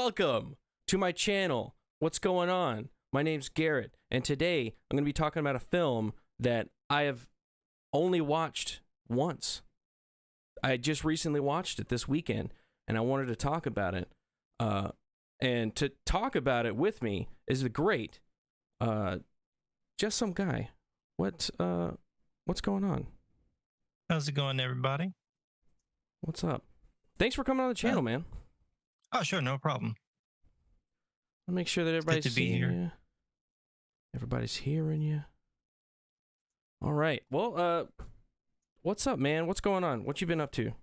Welcome to my channel. What's going on? My name's Garrett, and today I'm going to be talking about a film that I have only watched once. I just recently watched it this weekend, and I wanted to talk about it. And to talk about it with me is the great JustSomeGuy. What's going on? How's it going, everybody? What's up? Thanks for coming on the channel, man. Oh, sure, no problem. I'll make sure that everybody's good to be seeing here. you. Everybody's hearing you. All right. Well, what's up, man? What's going on? What you been up to?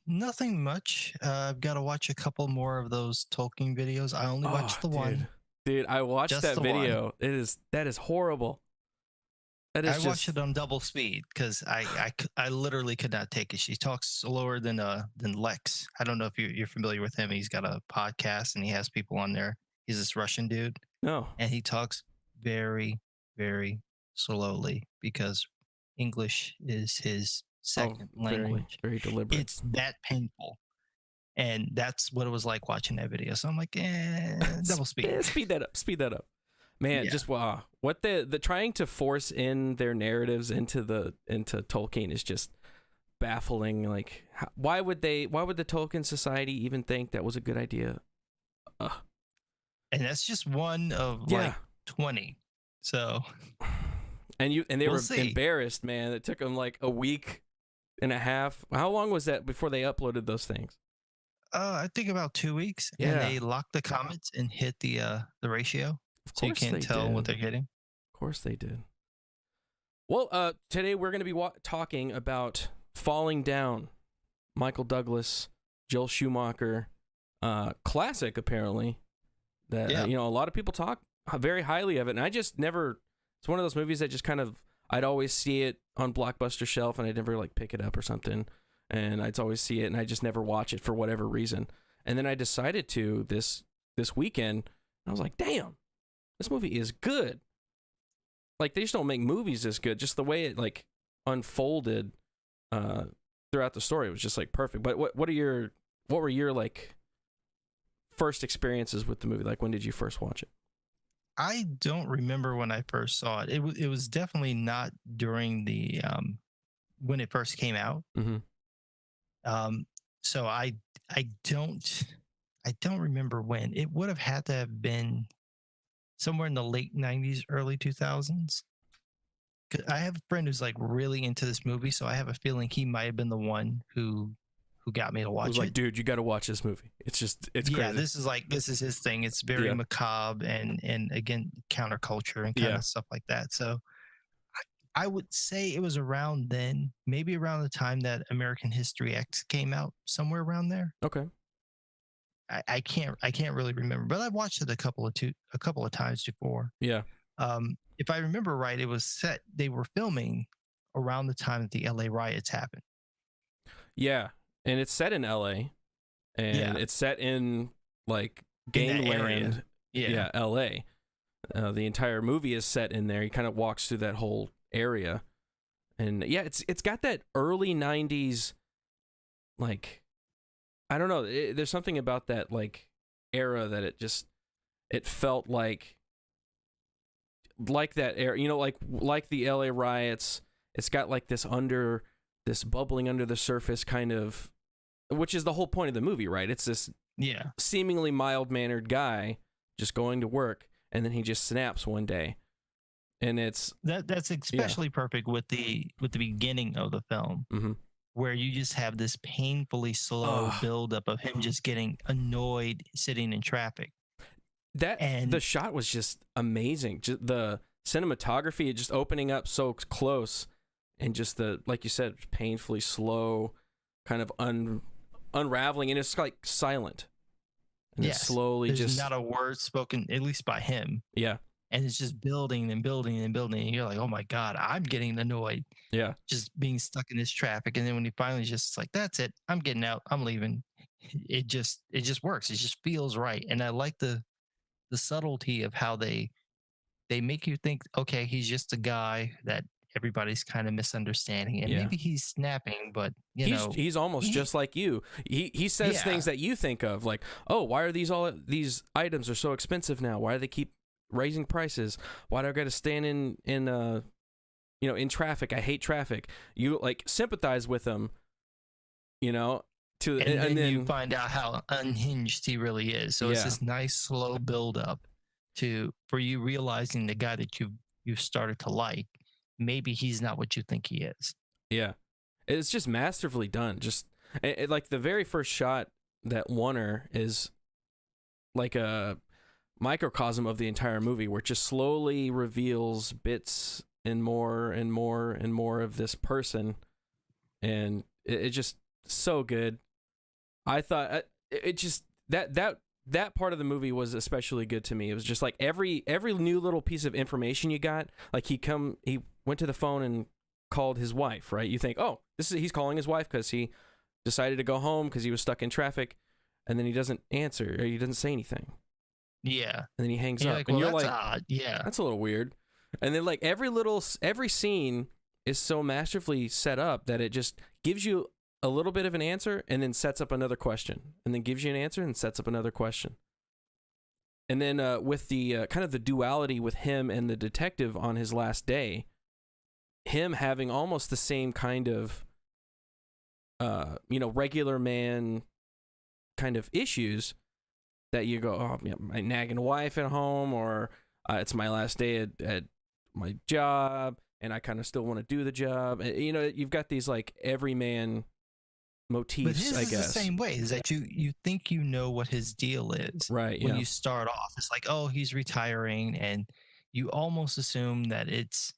Nothing much. I've got to watch a couple more of those Tolkien videos. I only watched the one. Dude, I watched Just that the video. That is horrible. I watched it on double speed because I literally could not take it. She talks slower than Lex. I don't know if you're familiar with him. He's got a podcast and he has people on there. He's this Russian dude. No. And he talks very, very slowly because English is his second language. Very deliberate. It's that painful. And that's what it was like watching that video. So I'm like, double speed. Speed that up. Man, Yeah. just wow. What the trying to force in their narratives into Tolkien is just baffling. Like, why would the Tolkien Society even think that was a good idea? And that's just one of like 20. So and they we'll were see. embarrassed, man. It took them like a week and a half. How long was that before they uploaded those things? I think about 2 weeks. Yeah. And they locked the comments and hit the ratio. So you can't tell what they're hitting. Of course they did. Well, today we're going to be talking about Falling Down. Michael Douglas, Joel Schumacher, classic apparently. That a lot of people talk very highly of it, and I just never. It's one of those movies that just kind of I'd always see it on Blockbuster shelf, and I'd never like pick it up or something, and I'd always see it, and I just never watch it for whatever reason. And then I decided to this weekend. And I was like, damn. This movie is good. Like, they just don't make movies this good. Just the way it like unfolded throughout the story was just like perfect. But what were your like first experiences with the movie? Like, when did you first watch it? I don't remember when I first saw it. It was definitely not during the when it first came out. Mm-hmm. So I don't remember when. It would have had to have been somewhere in the late 90s, early 2000s. I have a friend who's like really into this movie, so I have a feeling he might have been the one who got me to watch it. Was like, dude, you got to watch this movie. It's crazy. Yeah, this is his thing. It's very macabre and again counterculture and kind of stuff like that. So I would say it was around then, maybe around the time that American History X came out, somewhere around there. Okay. I can't really remember, but I've watched it a couple of times before. Yeah. If I remember right, it was set. They were filming around the time that the LA riots happened. Yeah, and it's set in LA, and it's set in like gangland. Yeah, LA. The entire movie is set in there. He kind of walks through that whole area, and it's got that early 90s like. I don't know. There's something about that like era that it felt like that era. Like the LA riots. It's got like this bubbling under the surface kind of, which is the whole point of the movie, right? It's this seemingly mild mannered guy just going to work, and then he just snaps one day, and it's that's especially perfect with the beginning of the film. Mm-hmm. Where you just have this painfully slow buildup of him just getting annoyed sitting in traffic. The shot was just amazing. Just the cinematography, just opening up so close, and just the, like you said, painfully slow kind of unraveling, and it's like silent. And it's slowly there's not a word spoken, at least by him. Yeah. And it's just building and building and building. And you're like, oh my God, I'm getting annoyed. Yeah. Just being stuck in this traffic. And then when he finally just like, that's it, I'm getting out, I'm leaving. It just works. It just feels right. And I like the subtlety of how they make you think, okay, he's just a guy that everybody's kind of misunderstanding, and Yeah. maybe he's snapping, but He's almost just like you. He says things that you think of, like, oh, why are these items are so expensive now? Why do they keep raising prices? Why do I got to stand in traffic? I hate traffic. You like sympathize with him, and then you find out how unhinged he really is. So it's this nice slow build up for you realizing the guy that you've started to like, maybe he's not what you think he is. Yeah, it's just masterfully done. Just like the very first shot that won her is like a microcosm of the entire movie, where it just slowly reveals bits and more and more and more of this person, and it just so good. I thought it just that part of the movie was especially good to me. It was just like every new little piece of information you got. Like he went to the phone and called his wife, right? You think, oh, he's calling his wife because he decided to go home because he was stuck in traffic, and then he doesn't answer or he doesn't say anything. Yeah, and then he hangs up, like, and you're that's like, odd. Yeah, that's a little weird. And then like every scene is so masterfully set up that it just gives you a little bit of an answer and then sets up another question, and then gives you an answer and sets up another question. And then with the kind of the duality with him and the detective on his last day, him having almost the same kind of regular man kind of issues that you go, oh, my nagging wife at home, or it's my last day at my job and I kind of still want to do the job. You've got these like everyman motifs, but his I is guess. the same way, is that you think you know what his deal is, right? When you start off, it's like, oh, he's retiring, and you almost assume that it's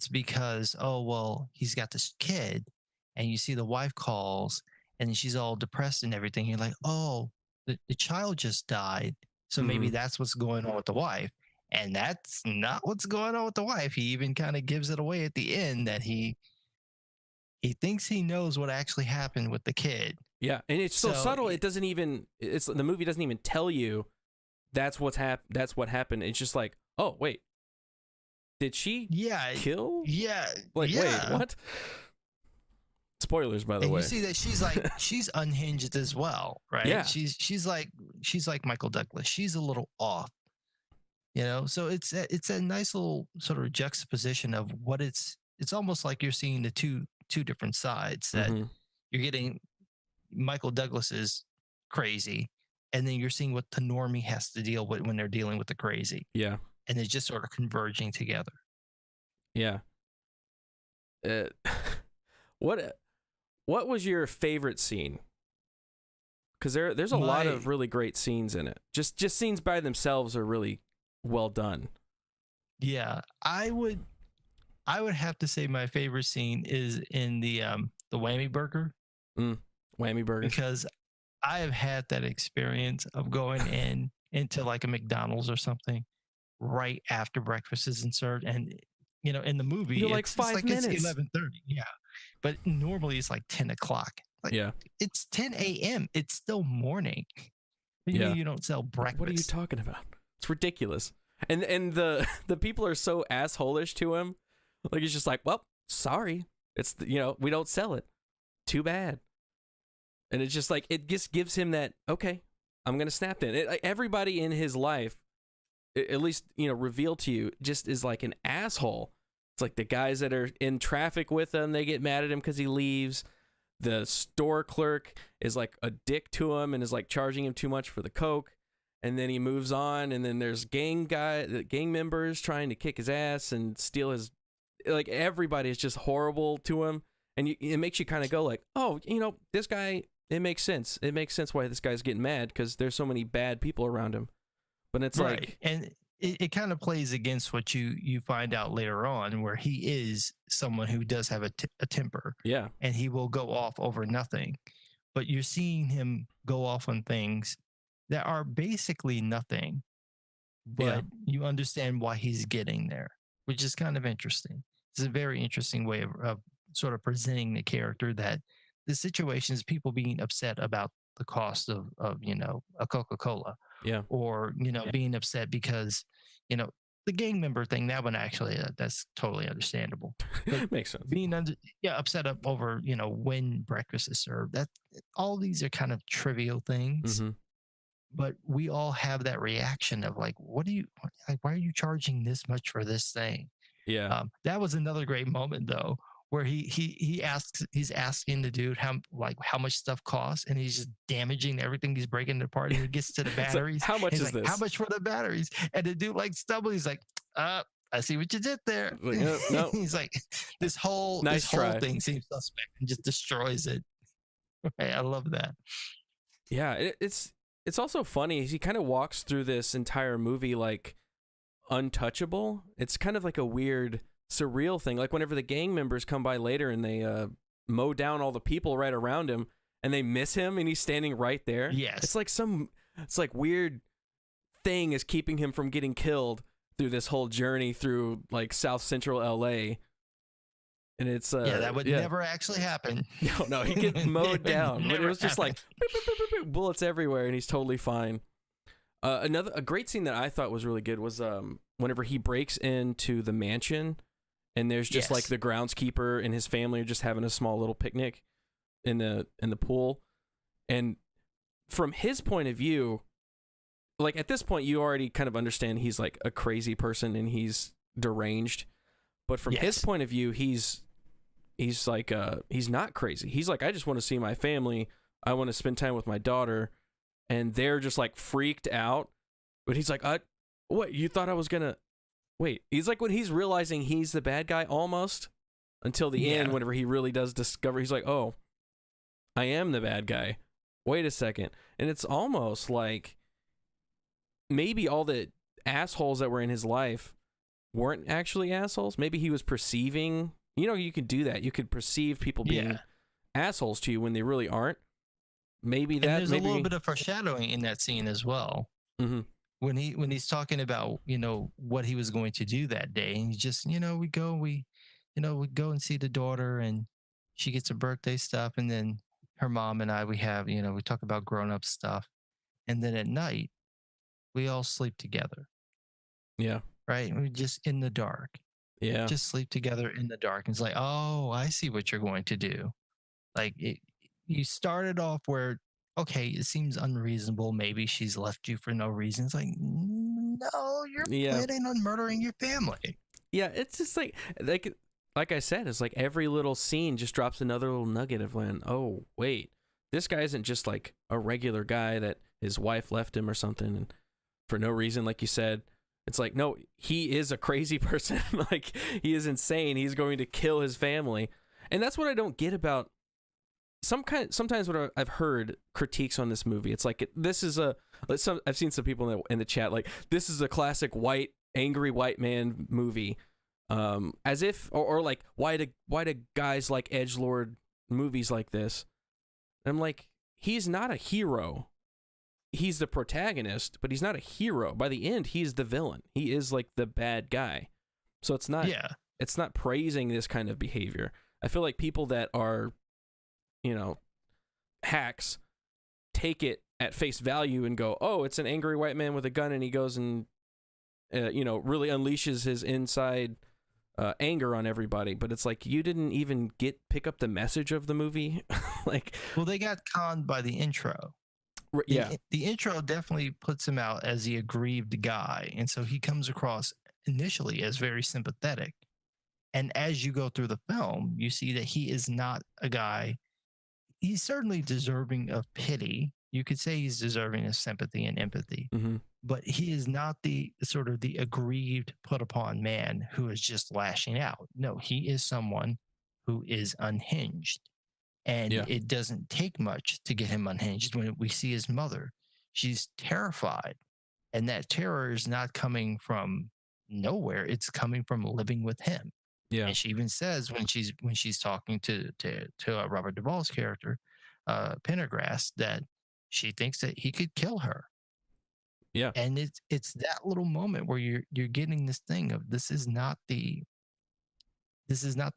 because, oh, well, he's got this kid, and you see the wife calls and she's all depressed and everything. You're like, oh, the child just died, so maybe that's what's going on with the wife. And that's not what's going on with the wife. He even kind of gives it away at the end that he thinks he knows what actually happened with the kid. Yeah, and it's so subtle. It doesn't even. The movie doesn't even tell you that's what happened. It's just like, oh wait, did she? Kill? Yeah. Wait, what? Spoilers, by the way. You see that she's unhinged as well, right? Yeah. She's like Michael Douglas. She's a little off, So it's a nice little sort of juxtaposition of what it's almost like you're seeing the two different sides, that you're getting Michael Douglas's crazy, and then you're seeing what the normie has to deal with when they're dealing with the crazy. Yeah. And it's just sort of converging together. Yeah. What was your favorite scene? Because there's a lot of really great scenes in it. Just scenes by themselves are really well done. Yeah, I would have to say my favorite scene is in the whammy burger. Whammy burger. Because I have had that experience of going into like a McDonald's or something right after breakfast is served, and in the movie you're like 5 minutes. It's 11:30. Yeah, but normally it's like 10 o'clock. Like, yeah, it's 10 a.m. It's still morning. You don't sell breakfast. What are you talking about? It's ridiculous. And the people are so assholish to him. Like, he's just like, well, sorry, it's we don't sell it. Too bad. And it's just like, it just gives him that, okay, I'm gonna snap then. Everybody in his life, at least revealed to you, just is like an asshole. It's like the guys that are in traffic with him, they get mad at him because he leaves. The store clerk is like a dick to him and is like charging him too much for the coke, and then he moves on. And then there's gang members trying to kick his ass and steal his. Like, everybody is just horrible to him, and it makes you kind of go like, oh, this guy. It makes sense. It makes sense why this guy's getting mad, because there's so many bad people around him. But it's right. like, and it kind of plays against what you find out later on, where he is someone who does have a temper. Yeah. And he will go off over nothing. But you're seeing him go off on things that are basically nothing. But you understand why he's getting there, which is kind of interesting. It's a very interesting way of sort of presenting the character, that the situation is people being upset about the cost of a Coca-Cola. Yeah. Or, being upset because, the gang member thing, that one actually, that's totally understandable. But Makes sense. being upset up over, when breakfast is served, that all these are kind of trivial things, Mm-hmm. but we all have that reaction of like, like, why are you charging this much for this thing? Yeah. That was another great moment though, where he's asking the dude how much stuff costs, and he's just damaging everything. He's breaking it apart, and he gets to the It's like, batteries. how And much he's is like, "How this? much for the batteries?" And the dude like stumbles. He's like, I see what you did there." Like, no. He's like, Nice this whole try. thing seems suspect, and just destroys it. Right? I love that. Yeah, it's also funny. He kind of walks through this entire movie like untouchable. It's kind of like a weird, surreal thing. Like whenever the gang members come by later and they mow down all the people right around him, and they miss him, and he's standing right there. Yes. It's like weird thing is keeping him from getting killed through this whole journey through like South Central LA. And it's that would never actually happen. No, he gets mowed down. But it Never was just like happened. boop, boop, boop, boop, boop, bullets everywhere, and he's totally fine. A great scene that I thought was really good was whenever he breaks into the mansion, and there's just Yes. like the groundskeeper and his family are just having a small little picnic in the pool, and from his point of view, like at this point you already kind of understand he's like a crazy person and he's deranged, but from his Yes. point of view, he's like he's not crazy. He's like, I just want to see my family. I want to spend time with my daughter, and they're just like freaked out. But he's like, what? You thought I was gonna wait? He's like, when he's realizing he's the bad guy almost until the end, whenever he really does discover, he's like, oh, I am the bad guy. Wait a second. And it's almost like maybe all the assholes that were in his life weren't actually assholes. Maybe he was perceiving, you could do that. You could perceive people being assholes to you when they really aren't. Maybe that. And there's maybe a little bit of foreshadowing in that scene as well. Mm-hmm. When he's talking about, what he was going to do that day. And he just, we go and see the daughter, and she gets her birthday stuff. And then her mom and I, we have, we talk about grown up stuff. And then at night, we all sleep together. Yeah. Right. We just in the dark. Yeah. Just sleep together in the dark. And it's like, oh, I see what you're going to do. Like you started off where, okay, it seems unreasonable. Maybe she's left you for no reason. It's like, no, you're planning on murdering your family. Yeah. It's just like I said, it's like every little scene just drops another little nugget of when, oh, wait, this guy isn't just like a regular guy that his wife left him or something and for no reason, like you said. It's like, no, he is a crazy person. Like, he is insane. He's going to kill his family. And that's what I don't get about sometimes what I've heard critiques on this movie. It's like, I've seen some people in the chat, like, this is a classic angry white man movie. As if, or like, why do guys like edgelord movies like this? And I'm like, he's not a hero. He's the protagonist, but he's not a hero. By the end, he's the villain. He is like the bad guy. So it's not praising this kind of behavior. I feel like people that are, hacks take it at face value and go, oh, it's an angry white man with a gun, and he goes and, really unleashes his inside anger on everybody. But it's like, you didn't even pick up the message of the movie. Like, well, they got conned by the intro. Yeah. The intro definitely puts him out as the aggrieved guy. And so he comes across initially as very sympathetic. And as you go through the film, you see that he is not a guy. He's certainly deserving of pity. You could say he's deserving of sympathy and empathy, but he is not the sort of the aggrieved, put upon man who is just lashing out. No, he is someone who is unhinged. And it doesn't take much to get him unhinged. When we see his mother, she's terrified. And that terror is not coming from nowhere. It's coming from living with him. Yeah. And she even says when she's talking to Robert Duvall's character, Pendergrass, that she thinks that he could kill her. Yeah. And it's that little moment where you're getting this thing of this is not the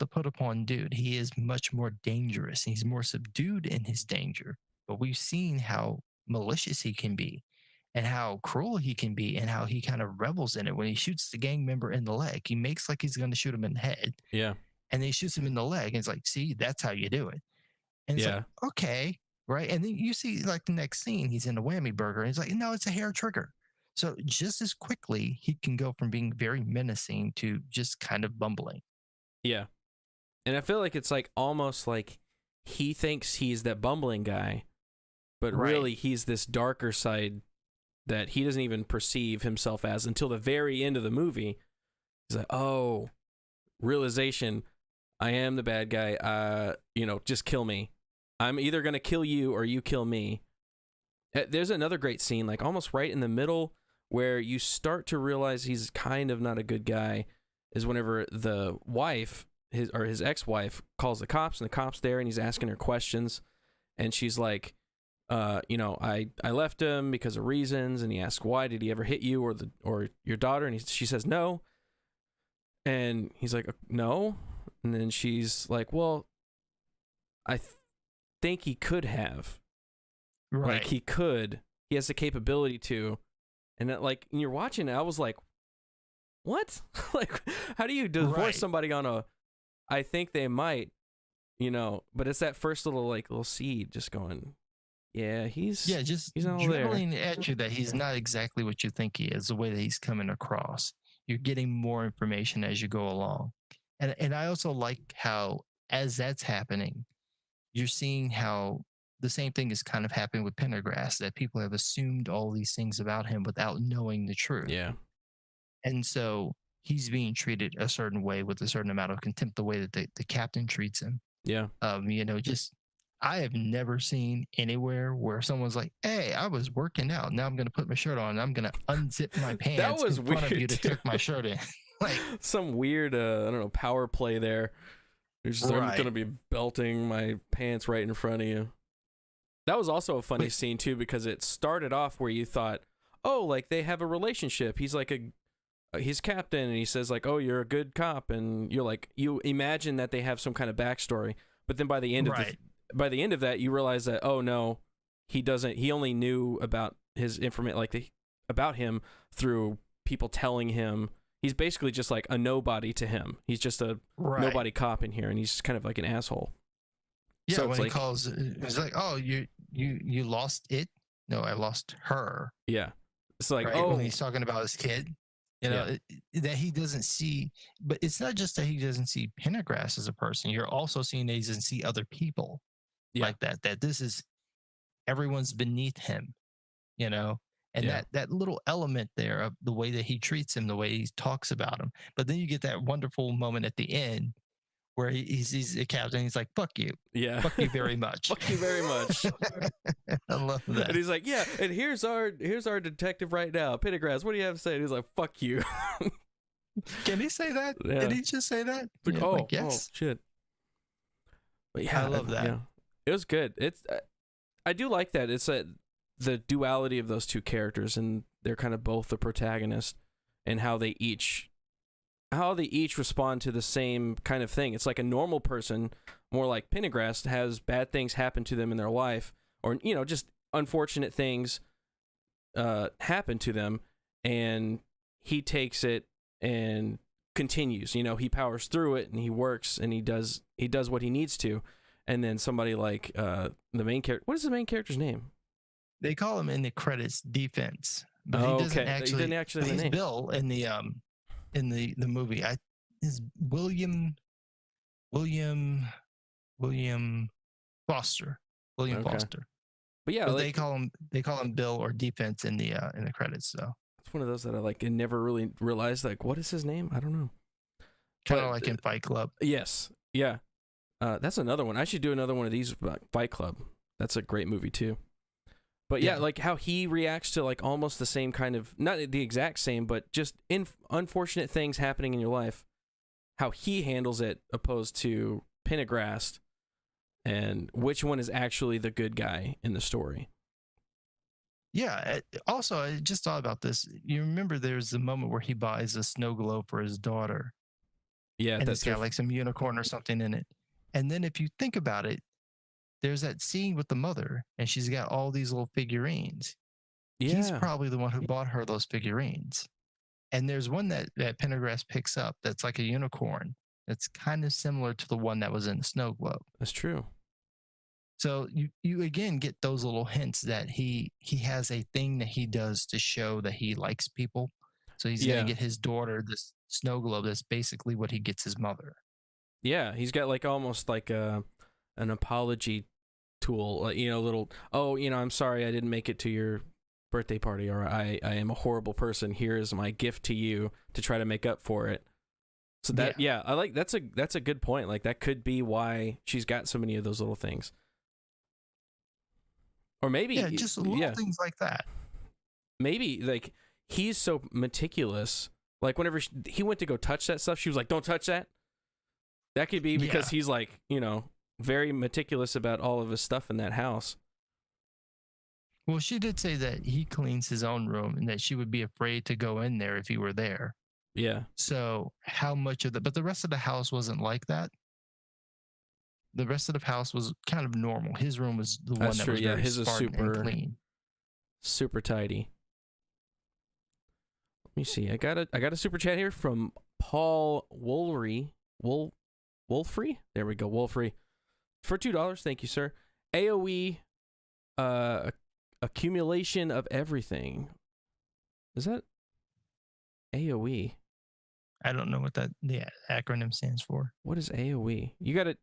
put upon dude. He is much more dangerous. He's more subdued in his danger. But we've seen how malicious he can be. and how cruel he can be and how he kind of revels in it. When he shoots the gang member in the leg, he makes like he's going to shoot him in the head, Yeah. and then he shoots him in the leg, and it's like, see, that's how you do it. And it's Yeah. like, okay, right. And then you see like the next scene, he's in a whammy burger, and he's like, no, it's a hair trigger. So just as quickly, he can go from being very menacing to just kind of bumbling. Yeah. And I feel like it's like almost like he thinks he's that bumbling guy, but Right. really he's this darker side that he doesn't even perceive himself as until the very end of the movie. He's like, oh, realization, I am the bad guy. Just kill me. I'm either going to kill you or you kill me. There's another great scene, like almost right in the middle, where you start to realize he's kind of not a good guy, is whenever the wife, his ex-wife, calls the cops, and the cop's there, and he's asking her questions, and she's like, I left him because of reasons, and he asks, why did he ever hit you or your daughter? And she says no, and he's like, no, and then she's like, well, I think he could have, Right. like he has the capability to, and that, like, when you're watching it, I was like, what? Like, how do you divorce Right. somebody on a, I think they might, but it's that first little seed just going, yeah, he's just not all there. dribbling at you that he's not exactly what you think he is, the way that he's coming across. You're getting more information as you go along. And I also like how, as that's happening, you're seeing how the same thing is kind of happening with Pendergrass, that people have assumed all these things about him without knowing the truth. Yeah. And so he's being treated a certain way with a certain amount of contempt, the way that the captain treats him. Yeah. I have never seen anywhere where someone's like, hey, I was working out. Now I'm going to put my shirt on and I'm going to unzip my pants was in front of weird, you to too. tuck my shirt in. Like, Some weird, I don't know, power play there. It's just, I'm Right. going to be belting my pants right in front of you. That was also a funny scene, too, because it started off where you thought, oh, like, they have a relationship. He's like he's captain, and he says, like, oh, you're a good cop. And you're like, you imagine that they have some kind of backstory. But then by the end Right. of that, you realize that, oh, no, he doesn't. He only knew about his information, about him through people telling him. He's basically just like a nobody to him. He's just a Right. nobody cop in here, and he's kind of like an asshole. Yeah, So when it's he like, calls, it's like, oh, you lost it? No, I lost her. yeah, it's like, Right? oh, When he's talking about his kid, that he doesn't see. But it's not just that he doesn't see Pendergrass as a person. You're also seeing that he doesn't see other people Yeah. like that. That this is everyone's beneath him, and Yeah. that little element there of the way that he treats him, the way he talks about him. But then you get that wonderful moment at the end where he's a captain. He's like, "Fuck you, yeah, fuck you very much." fuck you very much. I love that. And he's like, yeah, and here's our detective right now, Pendergrass. What do you have to say? And he's like, fuck you. Can he say that? Yeah. Did he just say that? Like, Yeah, oh, yes. shit. But yeah, I love that. Yeah. It was good. It's I do like that. It's the duality of those two characters, and they're kind of both the protagonist, and how they each respond to the same kind of thing. It's like a normal person, more like Pendergrass, has bad things happen to them in their life, or just unfortunate things happen to them, and he takes it and continues. He powers through it, and he works, and he does what he needs to. And then somebody like the main character, what is the main character's name? They call him in the credits Defense, but Oh, he doesn't okay. actually. He didn't actually have a he's name. Bill in the movie. Is William Foster. William Okay. Foster. But yeah, But like, they call him Bill or Defense in the credits. So it's one of those that I never really realized, like, what is his name? I don't know. kind of But, like in Fight Club. Yes. Yeah. That's another one. I should do another one of these about Fight Club. That's a great movie too. But yeah, Yeah. like how he reacts to like almost the same kind of, not the exact same, but just unfortunate things happening in your life. How he handles it opposed to Pendergrass, and which one is actually the good guy in the story. Yeah. Also, I just thought about this. You remember there's the moment where he buys a snow globe for his daughter, Yeah, and that's it's got like some unicorn or something in it. And then if you think about it, there's that scene with the mother, and she's got all these little figurines. he's Yeah. probably the one who bought her those figurines. And there's one that Pendergrass picks up that's like a unicorn. That's kind of similar to the one that was in the snow globe. That's true. So you again get those little hints that he has a thing that he does to show that he likes people. So he's Yeah. gonna get his daughter this snow globe. That's basically what he gets his mother. Yeah, he's got like almost like an apology tool, like, you know, little, oh, you know, I'm sorry I didn't make it to your birthday party, or I am a horrible person. Here is my gift to you to try to make up for it. So that I like that's a good point. Like that could be why she's got so many of those little things. Or maybe just little things like that. Maybe like he's so meticulous. Like whenever he went to go touch that stuff, she was like, "Don't touch that." That could be because he's like, you know, very meticulous about all of his stuff in that house. Well, she did say that he cleans his own room and that she would be afraid to go in there if he were there. Yeah. So how much of but the rest of the house wasn't like that. The rest of the house was kind of normal. His room was the one that was very his is Spartan super and clean. Super tidy. Let me see. I got a super chat here from Paul Wolfrey. Wolfrey? There we go. Wolfrey. For $2. Thank you, sir. AOE accumulation of everything. Is that AOE? I don't know what the acronym stands for. What is AOE?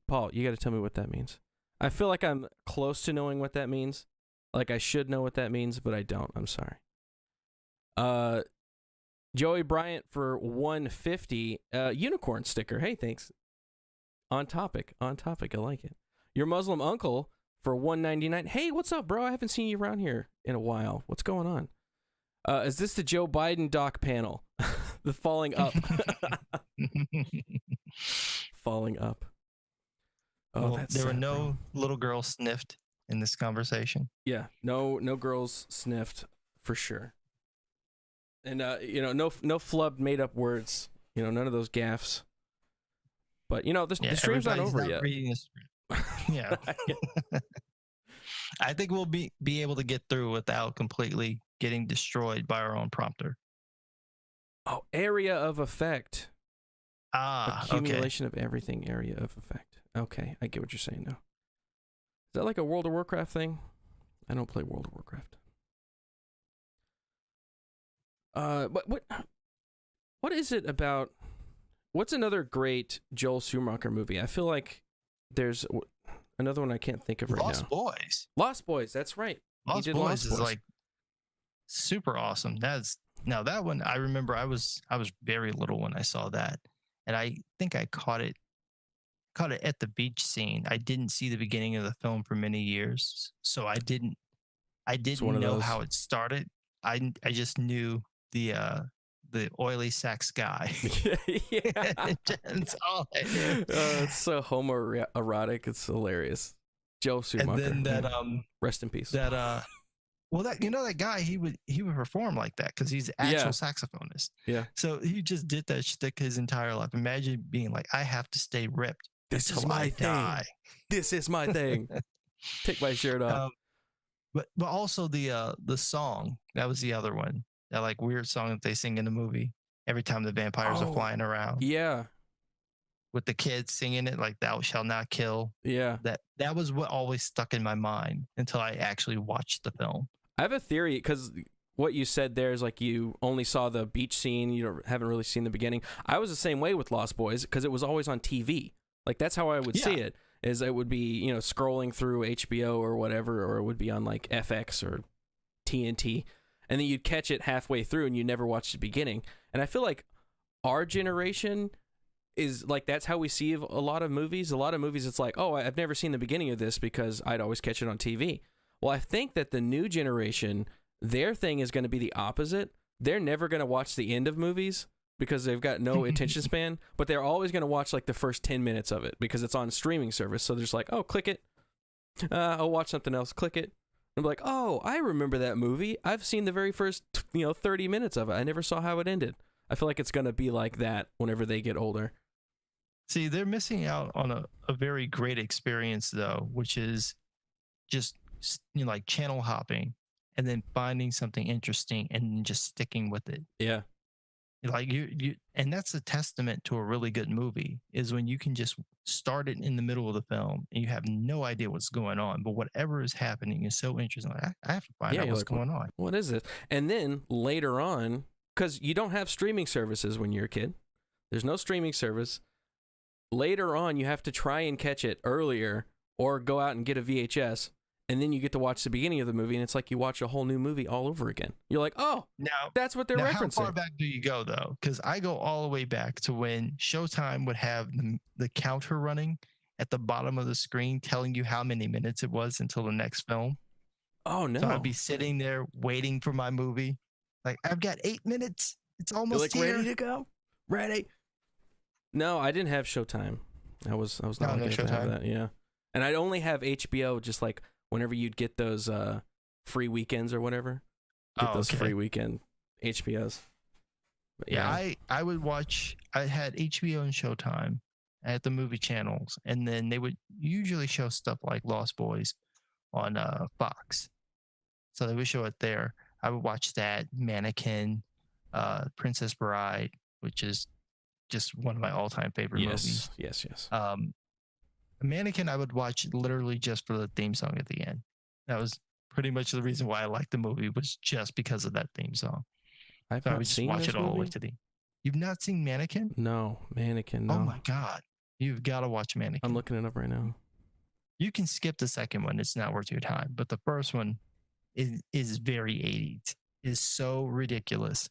Paul, you got to tell me what that means. I feel like I'm close to knowing what that means. Like I should know what that means, but I don't. I'm sorry. Joey Bryant for $150. Unicorn sticker. Hey, thanks. On topic. I like it. Your Muslim uncle for $199. Hey, what's up, bro? I haven't seen you around here in a while. What's going on? Is this the Joe Biden doc panel? The falling up. Falling up. Oh, well, there were no little girls sniffed in this conversation. Yeah, no girls sniffed for sure. And no flubbed made up words. You know, none of those gaffes. But you know, the stream's not over yet. Yeah. I think we'll be able to get through without completely getting destroyed by our own prompter. Oh, area of effect. Accumulation okay. of everything, area of effect. Okay, I get what you're saying now. Is that like a World of Warcraft thing? I don't play World of Warcraft. But what is it about? What's another great Joel Schumacher movie? I feel like there's another one I can't think of right Lost now. Boys. Lost Boys, that's right. Lost Boys is like super awesome. Now that one I remember I was very little when I saw that. And I think I caught it at the beach scene. I didn't see the beginning of the film for many years. So I didn't know how it started. I just knew the oily sex guy. Yeah. That's all I knew. It's so homoerotic. It's hilarious. Joe Schumacher. And then that rest in peace. That well, that that guy he would perform like that because he's an actual saxophonist. Yeah. So he just did that shtick his entire life. Imagine being like, I have to stay ripped. This is my thing. This is my thing. Take my shirt off. But also the song, that was the other one. That like weird song that they sing in the movie every time the vampires are flying around. Yeah. With the kids singing it like "Thou shalt not kill." Yeah. That was what always stuck in my mind until I actually watched the film. I have a theory because what you said there is like you only saw the beach scene. You haven't really seen the beginning. I was the same way with Lost Boys because it was always on TV. Like that's how I would see it. Is it would be scrolling through HBO or whatever, or it would be on like FX or TNT. And then you'd catch it halfway through and you never watched the beginning. And I feel like our generation is like, that's how we see a lot of movies. A lot of movies, it's like, oh, I've never seen the beginning of this because I'd always catch it on TV. Well, I think that the new generation, their thing is going to be the opposite. They're never going to watch the end of movies because they've got no attention span, but they're always going to watch like the first 10 minutes of it because it's on a streaming service. So they're just like, oh, click it. I'll watch something else. Click it. I'm like, oh, I remember that movie. I've seen the very first, 30 minutes of it. I never saw how it ended. I feel like it's going to be like that whenever they get older. See, they're missing out on a very great experience, though, which is just, like channel hopping and then finding something interesting and then just sticking with it. Yeah. Like and that's a testament to a really good movie is when you can just start it in the middle of the film and you have no idea what's going on, but whatever is happening is so interesting. Like, I have to find out you're what's like, going on. What is this? And then later on, because you don't have streaming services when you're a kid, there's no streaming service. Later on, you have to try and catch it earlier or go out and get a VHS. And then you get to watch the beginning of the movie, and it's like you watch a whole new movie all over again. You're like, oh, that's what they're referencing. How far back do you go, though? Because I go all the way back to when Showtime would have the counter running at the bottom of the screen telling you how many minutes it was until the next film. Oh, no. So I'd be sitting there waiting for my movie. Like, I've got 8 minutes. It's almost You're like, here. ready to go? Ready? No, I didn't have Showtime. I was not lucky to have that, yeah. And I'd only have HBO just like whenever you'd get those free weekends or whatever. Get those free weekend HBOs. But yeah, I would watch, I had HBO and Showtime at the movie channels, and then they would usually show stuff like Lost Boys on Fox. So they would show it there. I would watch that, Mannequin, Princess Bride, which is just one of my all-time favorite movies. Yes. Mannequin I would watch literally just for the theme song at the end. That was pretty much the reason why I liked the movie, was just because of that theme song. I've not seen watch this it all movie. the way to the. You've not seen Mannequin? No, Mannequin. No. Oh my god, you've got to watch Mannequin. I'm looking it up right now. You can skip the second one; it's not worth your time. But the first one is very 80s. Is so ridiculous,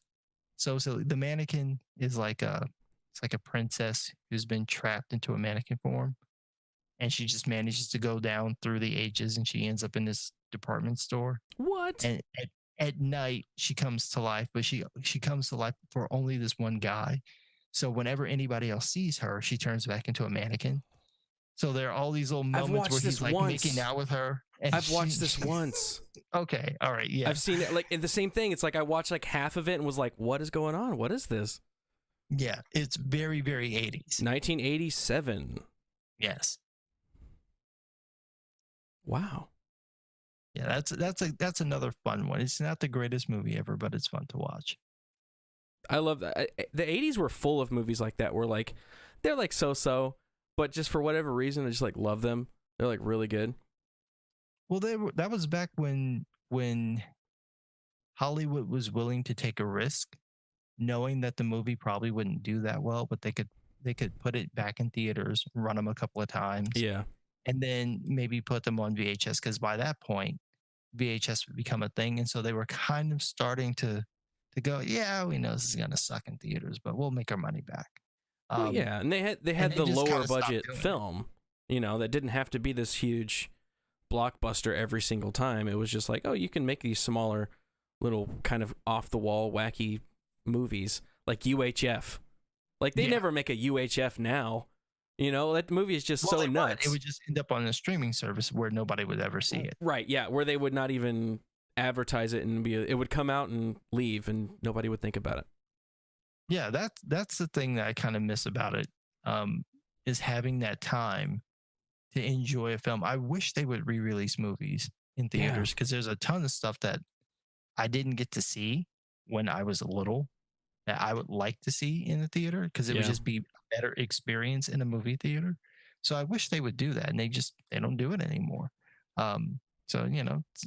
so silly. The Mannequin is like a princess who's been trapped into a mannequin form. And she just manages to go down through the ages, and she ends up in this department store. What? And at night, she comes to life, but she comes to life for only this one guy. So whenever anybody else sees her, she turns back into a mannequin. So there are all these little moments where he's like making out with her. And I've watched this once. Okay, all right, yeah. I've seen it. Like the same thing. It's like I watched like half of it and was like, "What is going on? What is this?" Yeah, it's very, very 80s. 1987. Yes. Wow. Yeah, that's another fun one. It's not the greatest movie ever, but it's fun to watch. I love that. The 80s were full of movies like that where like they're like so-so, but just for whatever reason I just like love them. They're like really good. Well, that was back when Hollywood was willing to take a risk, knowing that the movie probably wouldn't do that well, but they could put it back in theaters, run them a couple of times. Yeah. And then maybe put them on VHS, because by that point, VHS would become a thing. And so they were kind of starting to go, yeah, we know this is going to suck in theaters, but we'll make our money back. Well, yeah, and they had the lower budget film, that didn't have to be this huge blockbuster every single time. It was just like, oh, you can make these smaller, little kind of off-the-wall, wacky movies like UHF. Like they never make a UHF now. That movie is just so nuts. It would just end up on a streaming service where nobody would ever see it. Right, yeah, where they would not even advertise it and it would come out and leave and nobody would think about it. Yeah, that's the thing that I kind of miss about it, is having that time to enjoy a film. I wish they would re-release movies in theaters, because there's a ton of stuff that I didn't get to see when I was little that I would like to see in the theater, because it would just be a better experience in a movie theater. So I wish they would do that, and they don't do it anymore. So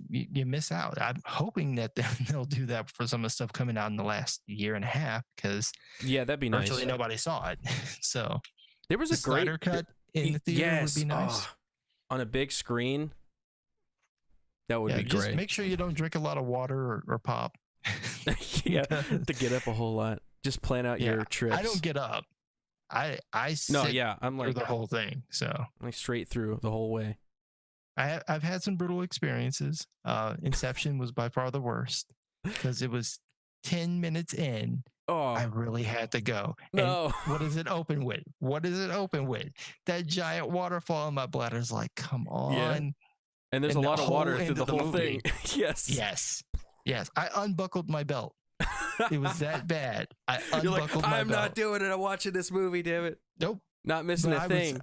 you miss out. I'm hoping that they'll do that for some of the stuff coming out in the last year and a half, because that'd be nice. Virtually nobody saw it. So there was a great Snyder cut in the theater would be nice. On a big screen. That would be just great. Make sure you don't drink a lot of water or pop. Yeah, to get up a whole lot. Just plan out your trips. I don't get up. I sit I'm like through the whole thing. So like straight through the whole way. I've had some brutal experiences. Inception was by far the worst, because it was 10 minutes in. Oh, I really had to go. No. And what does it open with? That giant waterfall in my bladder is like, come on. Yeah. And there's a lot of water through the whole thing. Yes. I unbuckled my belt. It was that bad. I unbuckled my belt. I'm not doing it. I'm watching this movie, damn it. Nope. Not missing a thing.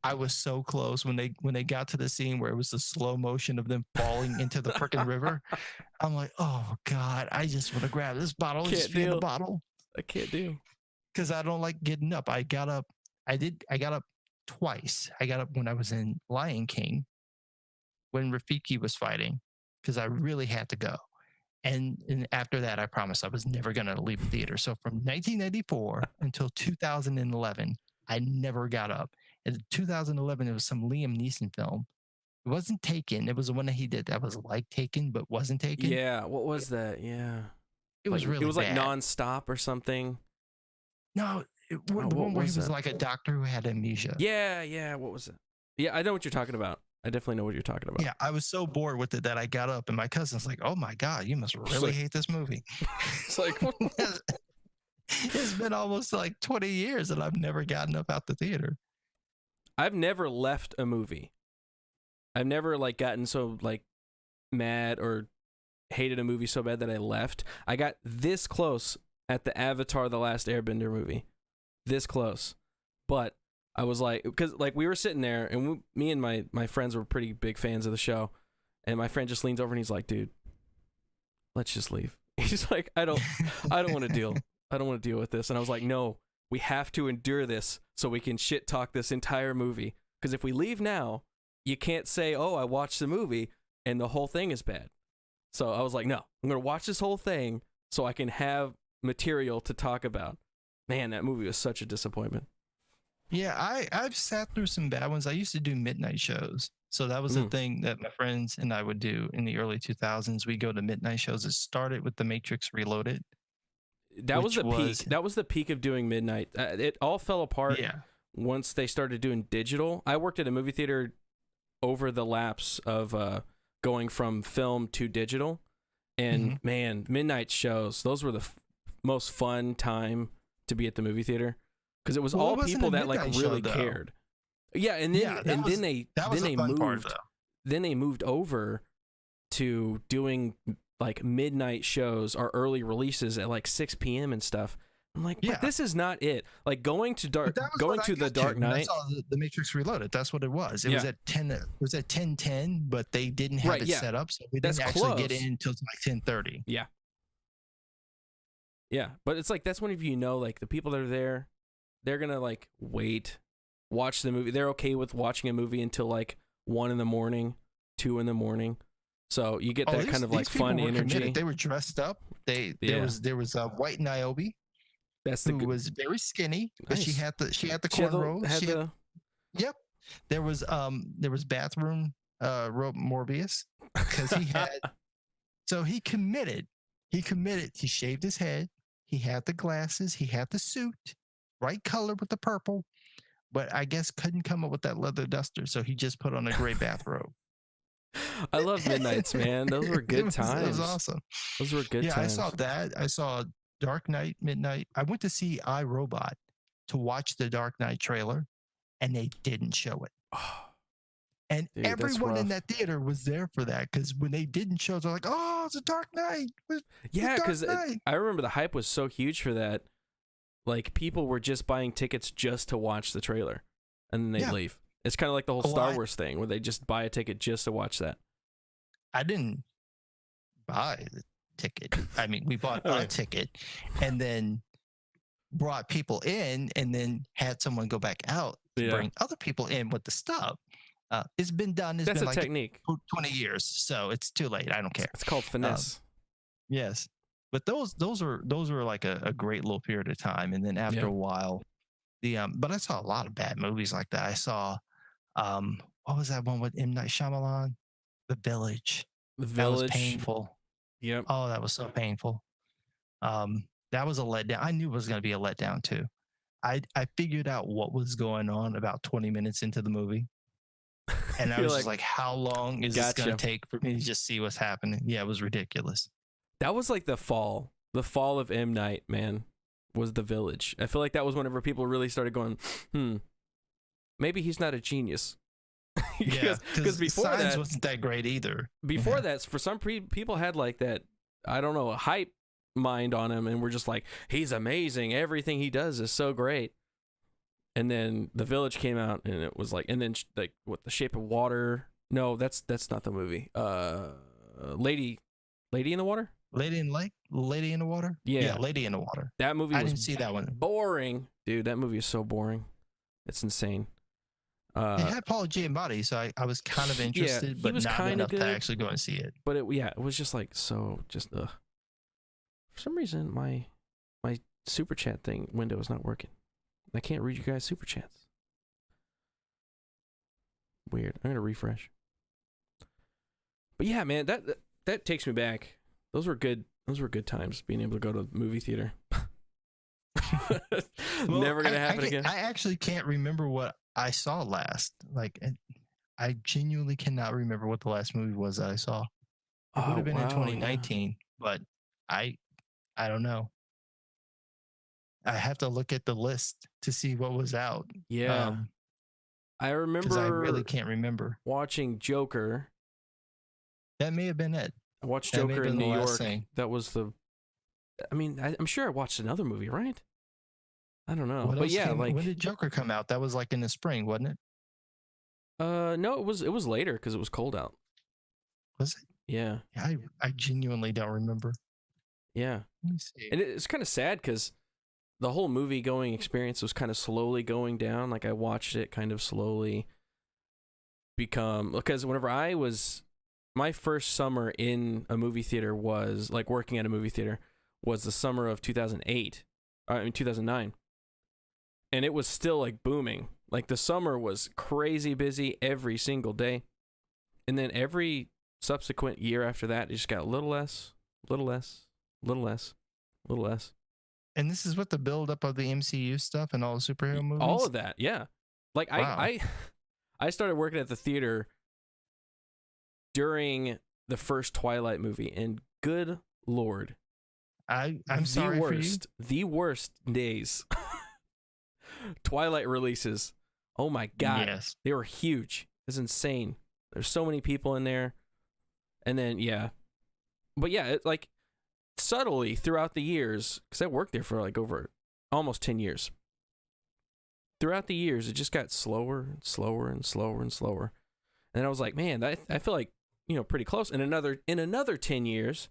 I was so close when they got to the scene where it was the slow motion of them falling into the freaking river. I'm like, oh God, I just want to grab this bottle and just be in the bottle. I can't do. Because I don't like getting up. I got up. I got up twice. I got up when I was in Lion King when Rafiki was fighting because I really had to go. And after that, I promised I was never going to leave the theater. So from 1994 until 2011, I never got up. In 2011, it was some Liam Neeson film. It wasn't Taken. It was the one that he did that was like Taken, but wasn't Taken. Yeah. What was that? Yeah. It was really It was bad. like nonstop or something. No, the one where he was like a doctor who had amnesia. Yeah, yeah. What was it? Yeah, I know what you're talking about. I definitely know what you're talking about. Yeah, I was so bored with it that I got up, and my cousin's like, "Oh my God, you must really hate this movie." It's like it's been almost like 20 years, and I've never gotten up out the theater. I've never left a movie. I've never like gotten so like mad or hated a movie so bad that I left. I got this close at the Avatar: The Last Airbender movie. This close. But I was like, because like we were sitting there and me and my friends were pretty big fans of the show. And my friend just leans over and he's like, dude, let's just leave. He's like, I don't want to deal. I don't want to deal with this. And I was like, no, we have to endure this so we can shit talk this entire movie. Because if we leave now, you can't say, oh, I watched the movie and the whole thing is bad. So I was like, no, I'm going to watch this whole thing so I can have material to talk about. Man, that movie was such a disappointment. Yeah, I've sat through some bad ones. I used to do midnight shows. So that was the thing that my friends and I would do in the early 2000s. We go to midnight shows. It started with The Matrix Reloaded. That was the peak. That was the peak of doing midnight. It all fell apart once they started doing digital. I worked at a movie theater over the lapse of going from film to digital. And man, midnight shows, those were the most fun time to be at the movie theater. Because it was all people that like really cared. Yeah, and then they moved over to doing like midnight shows or early releases at like 6 p.m. and stuff. I'm like, but this is not it. Like going to the Dark Knight. I saw the Matrix Reloaded. That's what it was. It was at 10. It was at 10:10, but they didn't have it set up, so we didn't actually get in until like 10:30. Yeah. Yeah, but it's like that's when if you know like the people that are there, they're gonna like wait, watch the movie. They're okay with watching a movie until like 1 a.m, 2 a.m. So you get that kind of like fun energy. Committed. They were dressed up. There was White Niobe. Who was very skinny, but she had the cornrows. Yep. There was bathroom Morbius because he had. So he committed. He shaved his head. He had the glasses. He had the suit, right color with the purple, but I guess couldn't come up with that leather duster, so he just put on a gray bathrobe. I love midnights, man. Those were good times. It was awesome. Those were good times. Yeah, I saw that. I saw Dark Knight Midnight. I went to see iRobot to watch the Dark Knight trailer, and they didn't show it. And dude, everyone in that theater was there for that because when they didn't show it, they're like, "Oh, it's a Dark Knight." Yeah, because I remember the hype was so huge for that. Like people were just buying tickets just to watch the trailer, and then they leave. It's kind of like the whole Star Wars thing where they just buy a ticket just to watch that. I didn't buy the ticket. I mean, we bought a ticket and then brought people in and then had someone go back out to bring other people in with the stuff. It's been done. That's been like technique. 20 years, so it's too late. I don't care. It's called finesse. Yes, but those were like a great little period of time, and then after a while, but I saw a lot of bad movies like that. I saw, what was that one with M. Night Shyamalan? The Village. That was painful. Yep. Oh, that was so painful. That was a letdown. I knew it was going to be a letdown too. I figured out what was going on about 20 minutes into the movie. And I was just like, how long is this going to take for me to just see what's happening? Yeah, it was ridiculous. That was like the fall of M. Night, man, was The Village. I feel like that was whenever people really started going, maybe he's not a genius. Because before Signs wasn't that great either. Before that, for some people had like that, I don't know, a hype mind on him, and we're just like, he's amazing. Everything he does is so great. And then The Village came out, and it was like, and then like what, The Shape of Water? No, that's not the movie. Lady in the Water. Lady in the Water. Yeah, Lady in the Water. That movie. I didn't see that one. Boring, dude. That movie is so boring. It's insane. It had Paul Giamatti, so I was kind of interested, but not enough to actually go and see it. But it was just like for some reason my super chat thing window is not working. I can't read you guys super chats. Weird. I'm gonna refresh. But yeah, man, that takes me back. Those were good times, being able to go to the movie theater. Never gonna happen again. I actually can't remember what I saw last. Like, I genuinely cannot remember what the last movie was that I saw. It would have been in 2019, but I don't know. I have to look at the list to see what was out. Yeah. I remember. Because I really can't remember. Watching Joker. That may have been it. I watched Joker in New York. That was I mean, I'm sure I watched another movie, right? I don't know. But yeah, like, when did Joker come out? That was like in the spring, wasn't it? No, it was later because it was cold out. Was it? Yeah. I genuinely don't remember. Yeah. Let me see. And it's kind of sad because the whole movie going experience was kind of slowly going down. Like, I watched it kind of slowly because whenever my first summer in a movie theater was, like, working at a movie theater, was the summer of 2009. And it was still, like, booming. Like, the summer was crazy busy every single day. And then every subsequent year after that, it just got a little less. And this is what the buildup of the MCU stuff and all the superhero movies? All of that, yeah. Like, wow. I started working at the theater during the first Twilight movie, and good Lord. I'm sorry for you. The worst days. Twilight releases. Oh my God. Yes. They were huge. It's insane. There's so many people in there. And then, yeah. But yeah, it, like, subtly throughout the years, because I worked there for like over almost 10 years. Throughout the years, it just got slower and slower and slower and slower. And I was like, man, I feel like, pretty close. In another 10 years,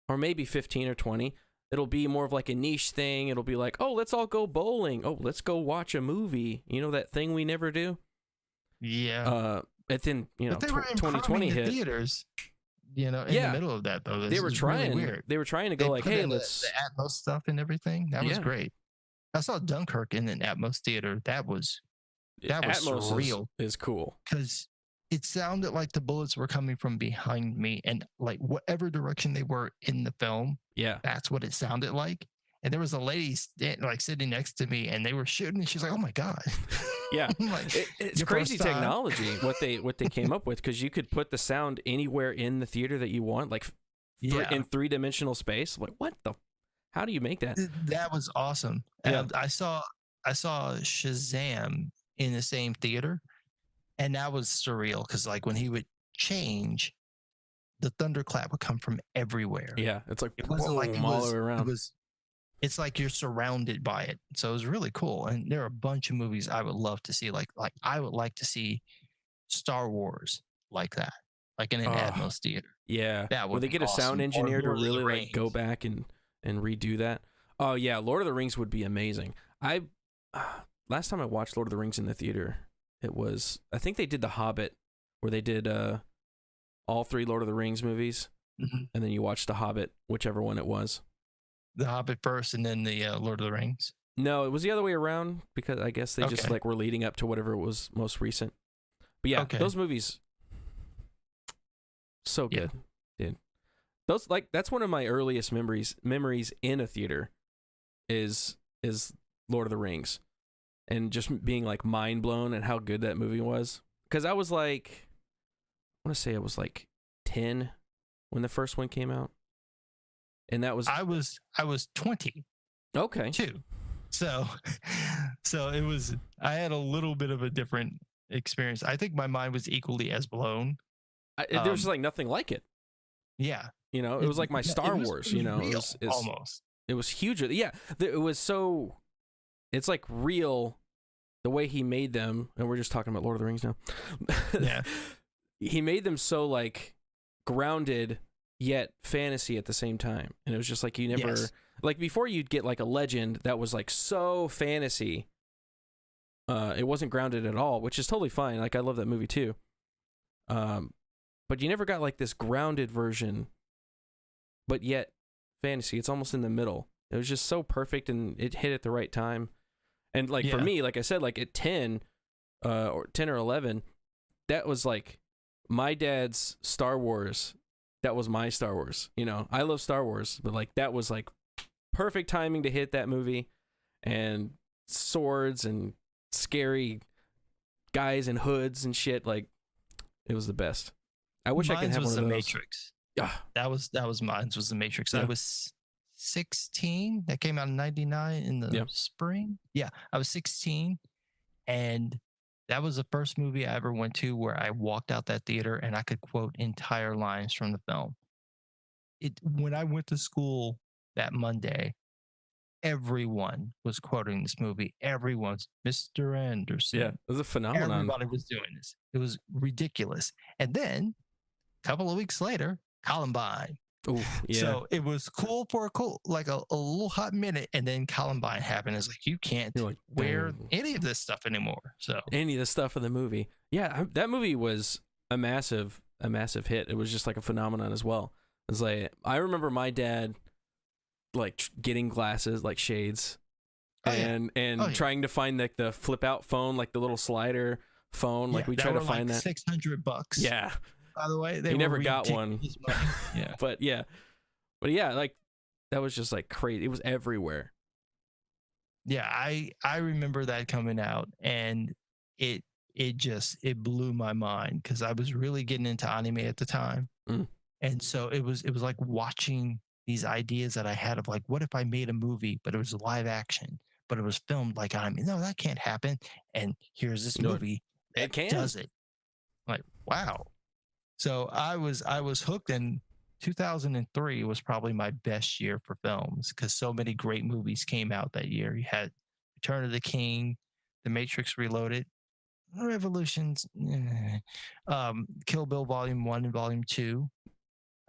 or maybe 15 or 20, it'll be more of like a niche thing. It'll be like, oh, let's all go bowling. Oh, let's go watch a movie. You know, that thing we never do? Yeah. And then, but they were 2020 hit. Theaters, in the middle of that, though. They were trying. Really weird. They were trying to go like, hey, let's. The Atmos stuff and everything. That was great. I saw Dunkirk in an Atmos theater. That was Atmos surreal. Is cool. Because it sounded like the bullets were coming from behind me, and like whatever direction they were in the film, that's what it sounded like. And there was a lady sitting next to me, and they were shooting, and she's like, "Oh my God!" Yeah, like, it's crazy technology what they came up with, because you could put the sound anywhere in the theater that you want, like in 3-dimensional space. Like, what the? How do you make that? That was awesome. Yeah. I saw Shazam in the same theater. And that was surreal because, like, when he would change, the thunderclap would come from everywhere. Yeah, it's like it wasn't like all the way around. It's like you're surrounded by it. So it was really cool. And there are a bunch of movies I would love to see. Like I would like to see Star Wars like that, like in an Atmos theater. Yeah, that would they get awesome. A sound engineer to really like go back and redo that. Oh yeah, Lord of the Rings would be amazing. Last time I watched Lord of the Rings in the theater, it was, I think they did The Hobbit, where they did all 3 Lord of the Rings movies, and then you watched The Hobbit, whichever one it was. The Hobbit first, and then the Lord of the Rings. No, it was the other way around, because I guess they just like were leading up to whatever was most recent. But yeah, those movies, so good, dude. Those, like, that's one of my earliest memories in a theater, is Lord of the Rings. And just being like mind blown at how good that movie was. Because I was like, I want to say I was like 10 when the first one came out. And that was... I was 20. Okay. Too. So it was... I had a little bit of a different experience. I think my mind was equally as blown. There was just like nothing like it. Yeah. It was like my Star Wars, real, almost. It was huge. Yeah. It was so... It's like real the way he made them, and we're just talking about Lord of the Rings now. Yeah. He made them so like grounded yet fantasy at the same time, and it was just like you never like before you'd get like a legend that was like so fantasy. It wasn't grounded at all, which is totally fine. Like I love that movie too. But you never got like this grounded version, but yet fantasy. It's almost in the middle. It was just so perfect, and it hit at the right time. And like for me, like I said, like at 10 or 11, that was like my dad's Star Wars. That was my Star Wars. You know, I love Star Wars, but like that was like perfect timing to hit that movie, and swords and scary guys in hoods and shit. Like it was the best. I wish I could have one of those. The Matrix. Yeah, that was mine. Was the Matrix. Yeah. I was 16. That came out in '99 in the spring. Yeah, I was 16, and that was the first movie I ever went to where I walked out that theater and I could quote entire lines from the film. When I went to school that Monday, everyone was quoting this movie. Everyone's Mr. Anderson. Yeah, it was a phenomenon. Everybody was doing this. It was ridiculous. And then a couple of weeks later, Columbine. Ooh, yeah. So it was cool for a little hot minute, and then Columbine happened. It's like you can't wear any of this stuff anymore. So any of the stuff in the movie, that movie was a massive hit. It was just like a phenomenon as well. It was like I remember my dad like getting glasses, like shades, and trying to find like the flip out phone, like the little slider phone. Like we tried to find that $600. Yeah. By the way, they never got one. Yeah. but like that was just like crazy. It was everywhere. Yeah, I remember that coming out, and it blew my mind because I was really getting into anime at the time. And so it was like watching these ideas that I had of like, what if I made a movie, but it was live action, but it was filmed like anime? No, that can't happen. And here's this movie that does it. Like, wow. So I was hooked, and 2003 was probably my best year for films because so many great movies came out that year. You had Return of the King, The Matrix Reloaded, Revolutions, Kill Bill Volume 1 and Volume 2,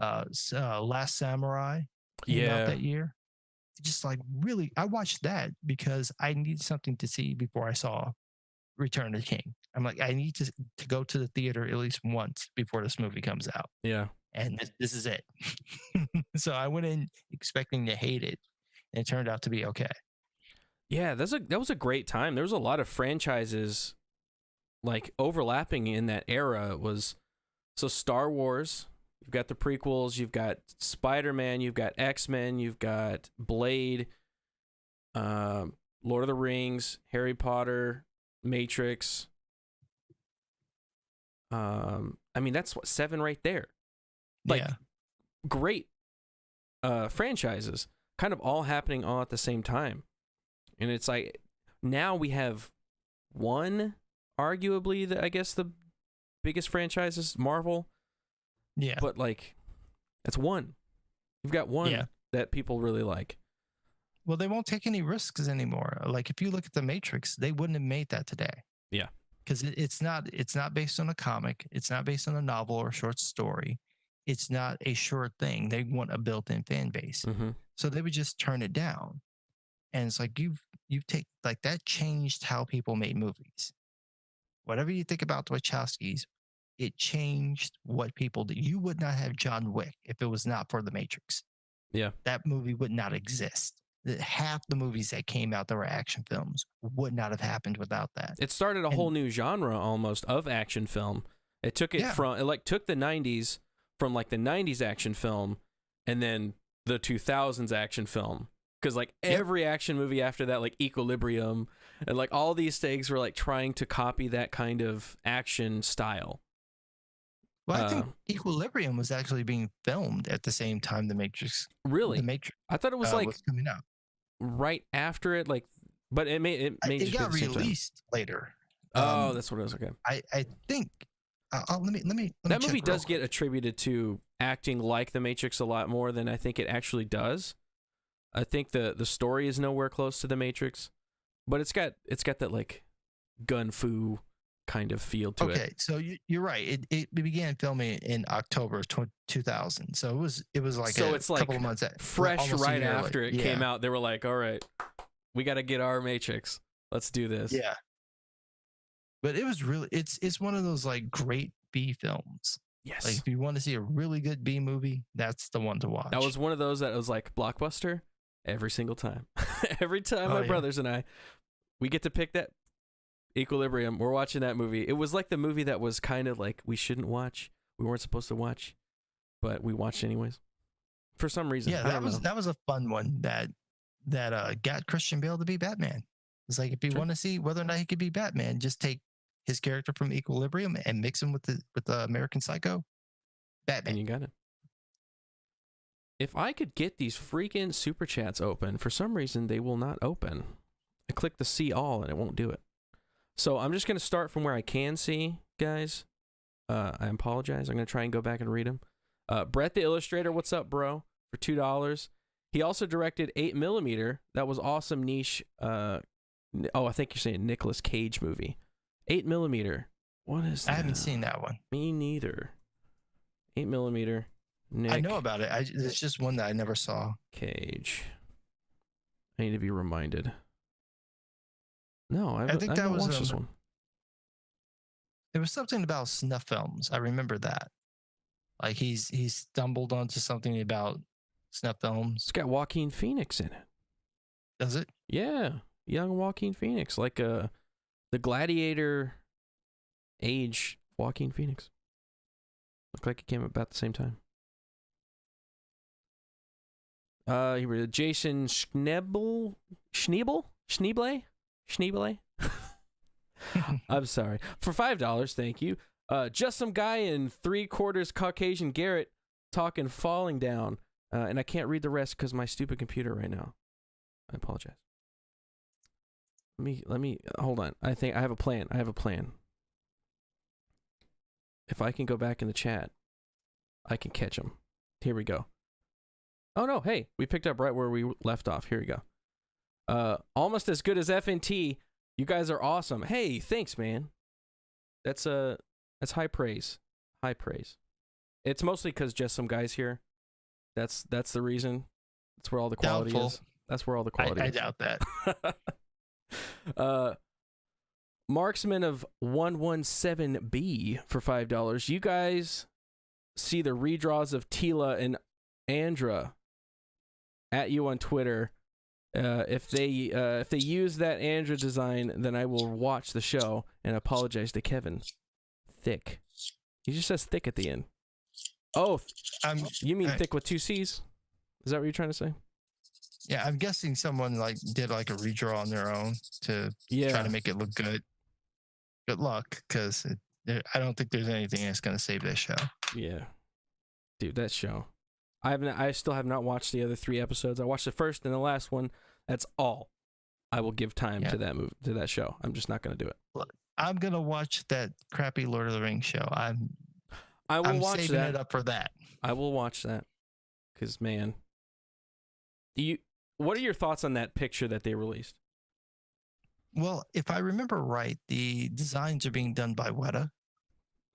Last Samurai came out that year. Just like really, I watched that because I needed something to see before I saw Return of the King. I'm like, I need to go to the theater at least once before this movie comes out. Yeah. And this is it. So I went in expecting to hate it, and it turned out to be okay. Yeah, that was a great time. There was a lot of franchises like overlapping in that era. So Star Wars, you've got the prequels, you've got Spider-Man, you've got X-Men, you've got Blade, Lord of the Rings, Harry Potter, Matrix. I mean, that's 7 right there. Like, great franchises, kind of all happening all at the same time. And it's like, now we have one, arguably, I guess the biggest franchise is Marvel. Yeah. But, like, that's one. You've got one that people really like. Well, they won't take any risks anymore. Like, if you look at The Matrix, they wouldn't have made that today. Yeah. Because it's not based on a comic. It's not based on a novel or a short story. It's not a short thing. They want a built-in fan base. Mm-hmm. So they would just turn it down. And it's like you've taken, like, that changed how people made movies. Whatever you think about the Wachowskis, it changed what people do. You would not have John Wick if it was not for The Matrix. Yeah. That movie would not exist. Half the movies that came out that were action films would not have happened without that. It started a whole new genre almost of action film. It took it from, it like took the 90s from like the 90s action film and then the 2000s action film. Because like every action movie after that, like Equilibrium and like all these things were like trying to copy that kind of action style. Well, I think Equilibrium was actually being filmed at the same time The Matrix. Really? The Matrix. I thought it was like was coming out right after it, like, but it got released later. Oh, that's what it was. Okay. I think. Let me. That movie does get attributed to acting like The Matrix a lot more than I think it actually does. I think the story is nowhere close to The Matrix, but it's got that like gun fu kind of feel to it. Okay, so you're right. It began filming in October of 2000. So it was like So a it's like couple of months fresh almost a right year after late. it came out. They were like, all right, we got to get our Matrix. Let's do this. Yeah. But it was really it's one of those like great B films. Yes. Like if you want to see a really good B movie, that's the one to watch. That was one of those that was like Blockbuster every single time. Every time my brothers and I, we get to pick that Equilibrium. We're watching that movie. It was like the movie that was kind of like we shouldn't watch. We weren't supposed to watch, but we watched anyways. For some reason. Yeah, that was a fun one that got Christian Bale to be Batman. It's like if you want to see whether or not he could be Batman, just take his character from Equilibrium and mix him with the American Psycho. Batman. And you got it. If I could get these freaking super chats open, for some reason they will not open. I click the see all and it won't do it. So I'm just going to start from where I can see, guys. I apologize. I'm going to try and go back and read them. Brett the Illustrator, what's up, bro? For $2. He also directed 8mm. That was awesome niche. I think you're saying Nicolas Cage movie. 8mm. What is that? I haven't seen that one. Me neither. 8mm. Nick I know about it. It's just one that I never saw. Cage. I need to be reminded. No, I think that haven't was watched this one. There was something about snuff films. I remember that. Like he stumbled onto something about snuff films. It's got Joaquin Phoenix in it. Does it? Yeah, young Joaquin Phoenix, like the Gladiator age Joaquin Phoenix. Looked like it came about the same time. He was Jason Schneeble. I'm sorry. For $5, thank you. Just some guy in 3/4 Caucasian Garrett talking falling down. And I can't read the rest because my stupid computer right now. I apologize. Let me hold on. I think I have a plan. If I can go back in the chat, I can catch him. Here we go. Oh no, hey, we picked up right where we left off. Here we go. Almost as good as FNT. You guys are awesome. Hey, thanks, man. That's high praise. High praise. It's mostly because just some guys here. That's the reason. That's where all the quality is. That's where all the quality is. I doubt that. Marksman of 117B for $5. You guys see the redraws of Tila and Andra at you on Twitter. If they use that Andra design, then I will watch the show and apologize to Kevin. Thick. He just says thick at the end. Oh, you mean thick with 2 C's? Is that what you're trying to say? Yeah, I'm guessing someone did a redraw on their own to try to make it look good. Good luck, because I don't think there's anything that's going to save this show. Yeah, dude, that show. I still have not watched the other 3 episodes. I watched the first and the last one. That's all I will give time to that to that show. I'm just not going to do it. Look, I'm going to watch that crappy Lord of the Rings show. I'm watch saving that. it up for that. I will watch that. Because, man, what are your thoughts on that picture that they released? Well, if I remember right, the designs are being done by Weta.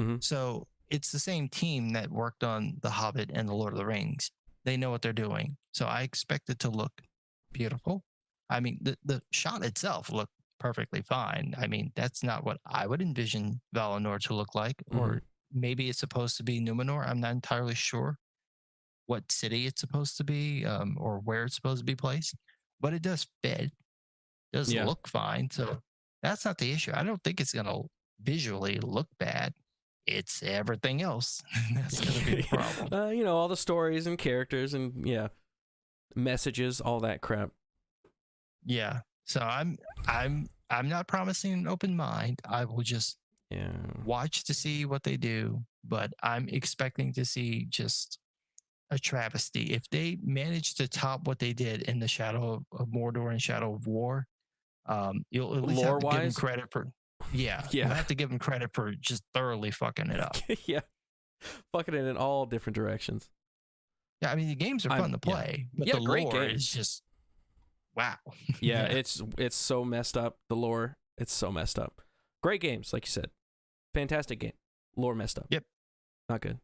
Mm-hmm. So it's the same team that worked on The Hobbit and The Lord of the Rings. They know what they're doing. So I expect it to look beautiful. I mean, the shot itself looked perfectly fine. I mean, that's not what I would envision Valinor to look like. Mm-hmm. Or maybe it's supposed to be Numenor. I'm not entirely sure what city it's supposed to be or where it's supposed to be placed. But it does fit. Does look fine. So that's not the issue. I don't think it's going to visually look bad. It's everything else. That's going to be the problem. All the stories and characters and messages, all that crap. Yeah. So I'm not promising an open mind. I will just watch to see what they do, but I'm expecting to see just a travesty. If they manage to top what they did in the Shadow of Mordor and Shadow of War, you'll at least have to give them credit for you'll have to give them credit for just thoroughly fucking it up. Fucking it in all different directions. Yeah, I mean the games are fun to play, but the lore is just wow. It's so messed up. The lore, it's so messed up. Great games, like you said. Fantastic game. Lore messed up. Yep. Not good.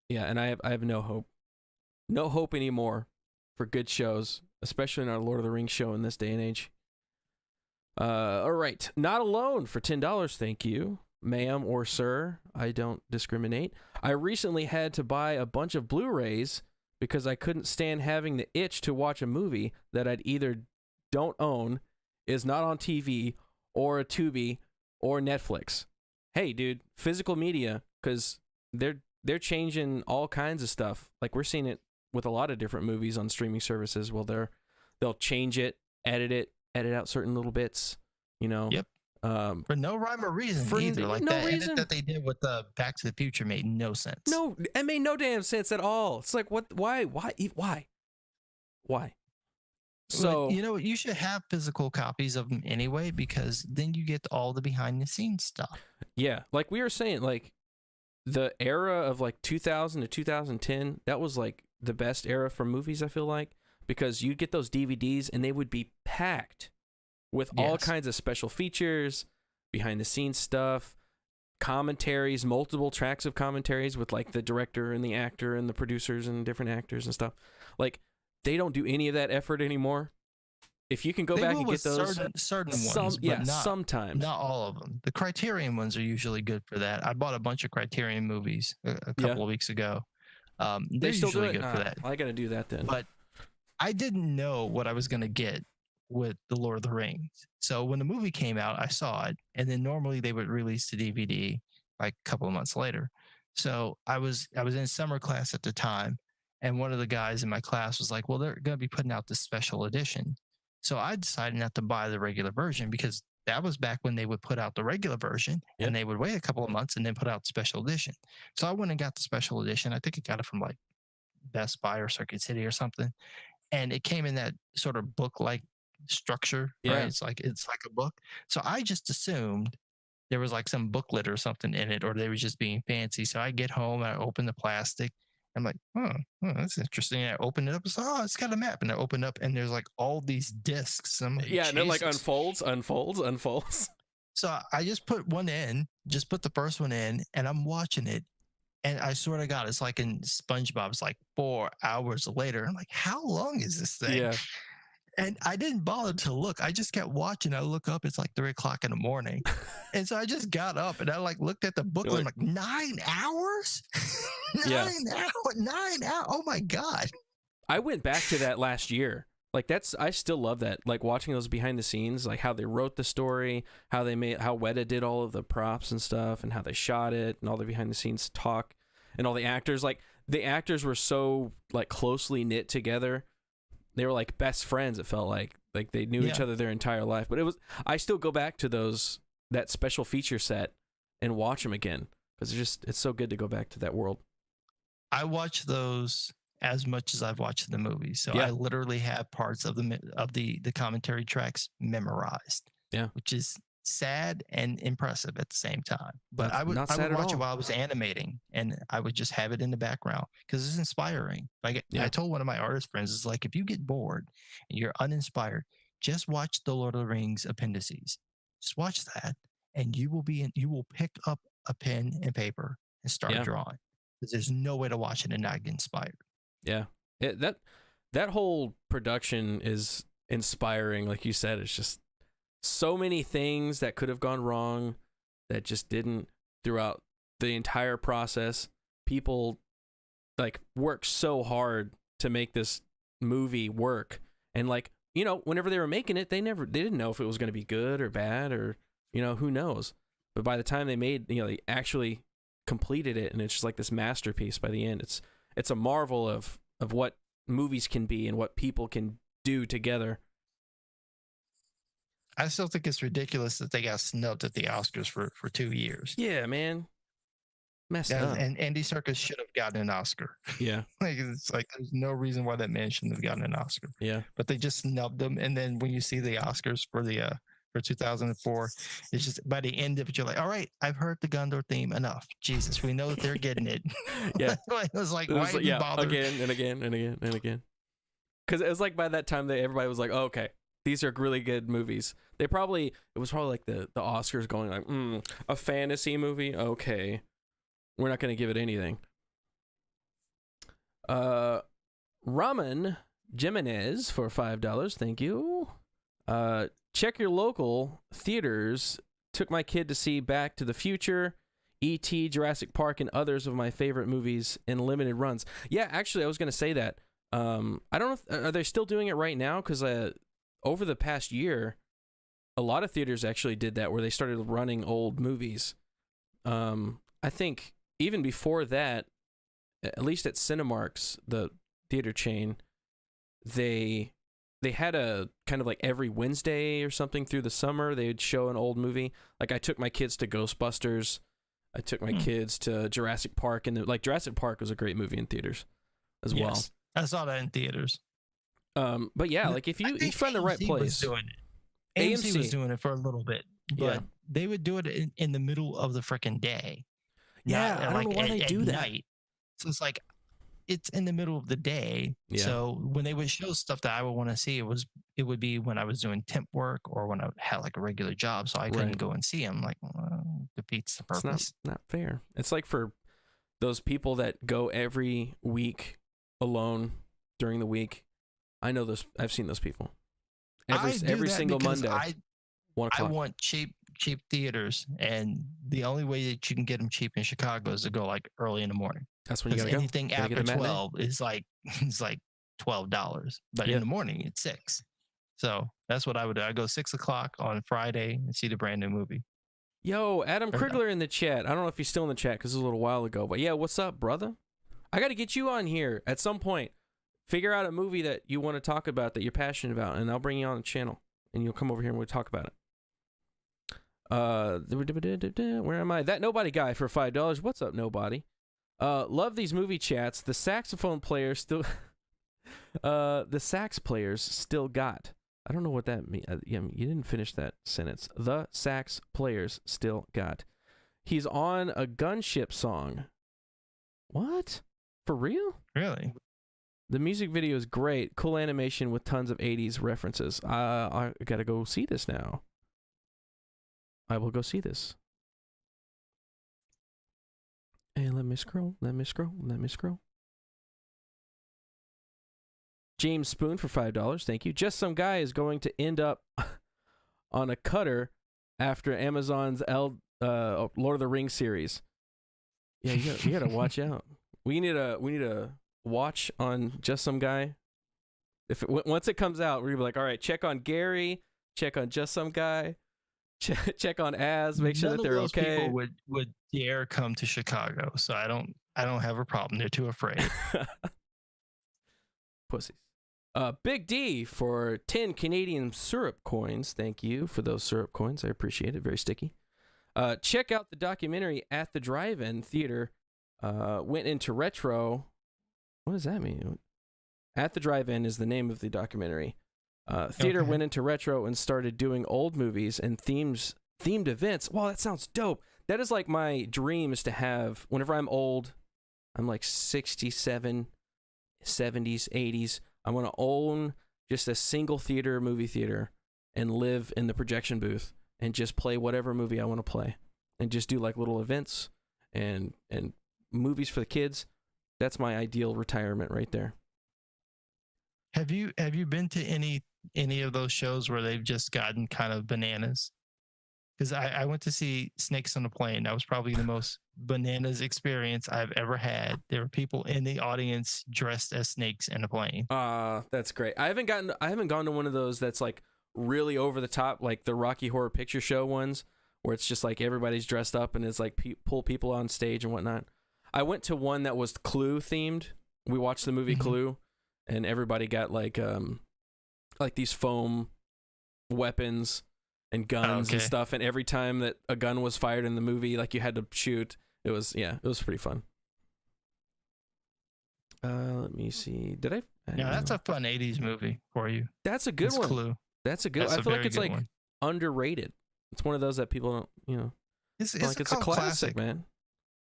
Yeah, and I have no hope. No hope anymore for good shows, especially in our Lord of the Rings show in this day and age. All right. Not Alone for $10, thank you. Ma'am or sir, I don't discriminate. I recently had to buy a bunch of Blu-rays because I couldn't stand having the itch to watch a movie that I'd either don't own, is not on TV, or a Tubi, or Netflix. Hey, dude, physical media, because they're changing all kinds of stuff. Like, we're seeing it with a lot of different movies on streaming services. Well, they'll change it, edit out certain little bits, you know. Yep. For no rhyme or reason either. Like, that edit that they did with Back to the Future made no sense. No, it made no damn sense at all. It's like, what? Why? So, you know, you should have physical copies of them anyway, because then you get all the behind the scenes stuff. Yeah, like we were saying, like the era of like 2000 to 2010, that was like the best era for movies, I feel like, because you'd get those DVDs and they would be packed with all kinds of special features, behind the scenes stuff, commentaries, multiple tracks of commentaries with like the director and the actor and the producers and different actors and stuff. Like, they don't do any of that effort anymore. If you can go back and get those certain ones, but sometimes not all of them. The Criterion ones are usually good for that. I bought a bunch of Criterion movies a couple of weeks ago. They're still usually good for that. I got to do that then. But I didn't know what I was going to get with the Lord of the Rings. So when the movie came out, I saw it, and then normally they would release the DVD like a couple of months later. So I was in summer class at the time, and one of the guys in my class was like, well, they're going to be putting out this special edition. So I decided not to buy the regular version, because that was back when they would put out the regular version and they would wait a couple of months and then put out the special edition. So I went and got the special edition. I think I got it from like Best Buy or Circuit City or something. And it came in that sort of book-like structure, right? It's like a book. So I just assumed there was like some booklet or something in it, or they were just being fancy. So I get home and I open the plastic. I'm like, oh, that's interesting. And I open it up. It's it's got a map. And I open up, and there's like all these discs. I'm like, and it like unfolds. So I just put one in, just put the first one in, and I'm watching it. And I swear to God, it's like in SpongeBob. It's like 4 hours later. I'm like, how long is this thing? Yeah. And I didn't bother to look. I just kept watching. I look up. It's like 3 o'clock in the morning. And so I just got up and I like looked at the booklet. I'm like, 9 hours? 9 hours? Oh my God. I went back to that last year. Like, I still love that. Like, watching those behind the scenes, like how they wrote the story, how Weta did all of the props and stuff, and how they shot it, and all the behind the scenes talk, and all the actors. Like, the actors were so like closely knit together. They were like best friends. It felt like they knew each other their entire life. But I still go back to that special feature set and watch them again, because it's so good to go back to that world. I watch those as much as I've watched the movie. So I literally have parts of the commentary tracks memorized. Yeah, which is sad and impressive at the same time. But I would watch it while I was animating, and I would just have it in the background because it's inspiring. Like I told one of my artist friends, it's like, if you get bored and you're uninspired, just watch the Lord of the Rings appendices. Just watch that, and you will pick up a pen and paper and start drawing. Because there's no way to watch it and not get inspired. Yeah, that whole production is inspiring. Like you said, it's just so many things that could have gone wrong that just didn't throughout the entire process. People like worked so hard to make this movie work, and like, you know, whenever they were making it, they didn't know if it was going to be good or bad, or, you know, who knows. But by the time they actually completed it, and it's just like this masterpiece by the end. It's a marvel of what movies can be and what people can do together. I still think it's ridiculous that they got snubbed at the Oscars for 2 years. Yeah, man. Messed up. And Andy Serkis should have gotten an Oscar. Yeah. It's like there's no reason why that man shouldn't have gotten an Oscar. Yeah. But they just snubbed him. And then when you see the Oscars for 2004, it's just by the end of it, you're like, all right, I've heard the Gondor theme enough. Jesus, we know that they're getting it. Yeah. It was like, why did you bother? Again and again and again and again. Because it was like by that time that everybody was like, oh, okay, these are really good movies. It was probably like the Oscars going like, a fantasy movie? Okay. We're not going to give it anything. Ramen Jimenez for $5. Thank you. Check your local theaters. Took my kid to see Back to the Future, E.T., Jurassic Park, and others of my favorite movies in limited runs. Yeah, actually, I was going to say that. I don't know are they still doing it right now? Because over the past year, a lot of theaters actually did that where they started running old movies. I think even before that, at least at Cinemarks, the theater chain, they had a kind of like every Wednesday or something through the summer, they would show an old movie. Like I took my kids to Ghostbusters. I took my kids to Jurassic Park, and like Jurassic Park was a great movie in theaters as well. I saw that in theaters. But yeah, like if you find the right place. Was doing it. AMC was doing it for a little bit, but they would do it in the middle of the freaking day. Yeah, I don't know why they do that. Night. So it's like it's in the middle of the day. Yeah. So when they would show stuff that I would want to see, it would be when I was doing temp work or when I had like a regular job, so I couldn't go and see them. Like, defeats the purpose. It's not fair. It's like for those people that go every week alone during the week. I know those. I've seen those people. Every single Monday. I want cheap theaters, and the only way that you can get them cheap in Chicago is to go like early in the morning. That's when you gotta go. Anything after 12 is like $12, but in the morning it's $6. So that's what I would do. I go 6 o'clock on Friday and see the brand new movie. Yo, Adam Krigler in the chat. I don't know if he's still in the chat because it was a little while ago, but yeah, what's up, brother? I got to get you on here at some point. Figure out a movie that you want to talk about that you're passionate about, and I'll bring you on the channel, and you'll come over here and we'll talk about it. Where am I? That Nobody guy for $5. What's up, Nobody? Love these movie chats. The saxophone player still... the sax players still got... I don't know what that means. You didn't finish that sentence. The sax players still got. He's on a gunship song. What? For real? Really? The music video is great. Cool animation with tons of 80s references. I gotta go see this now. I will go see this. And let me scroll. James Spoon for $5. Thank you. Just Some Guy is going to end up on a cutter after Amazon's Lord of the Rings series. Yeah, you gotta watch out. We need a watch on Just Some Guy. Once it comes out, we're gonna be like, all right, check on Gary, check on Just Some Guy, check on Az, make sure that they're okay. People would dare come to Chicago, so I don't have a problem. They're too afraid. Pussies. Big D for 10 Canadian syrup coins. Thank you for those syrup coins. I appreciate it. Very sticky. Check out the documentary At the Drive-In Theater. Went into retro. What does that mean? At the Drive-In is the name of the documentary. Theater went into retro and started doing old movies and themed events. Wow, that sounds dope. That is like my dream, is to have, whenever I'm old, I'm like 67, 70s, 80s, I want to own just a single movie theater, and live in the projection booth and just play whatever movie I want to play, and just do like little events and movies for the kids. That's my ideal retirement right there. Have you been to any of those shows where they've just gotten kind of bananas? Because I went to see Snakes on a Plane. That was probably the most bananas experience I've ever had. There were people in the audience dressed as snakes in a plane. That's great. I haven't gone to one of those that's like really over the top, like the Rocky Horror Picture Show ones, where it's just like everybody's dressed up and it's like pull people on stage and whatnot. I went to one that was Clue themed. We watched the movie Clue, and everybody got like these foam weapons and guns and stuff, and every time that a gun was fired in the movie, like you had to shoot. It was pretty fun. Let me see. That's a fun 80s movie for you. That's a good one. Clue. That's a good. I feel like it's like underrated. It's one of those that people don't, It's a classic, man.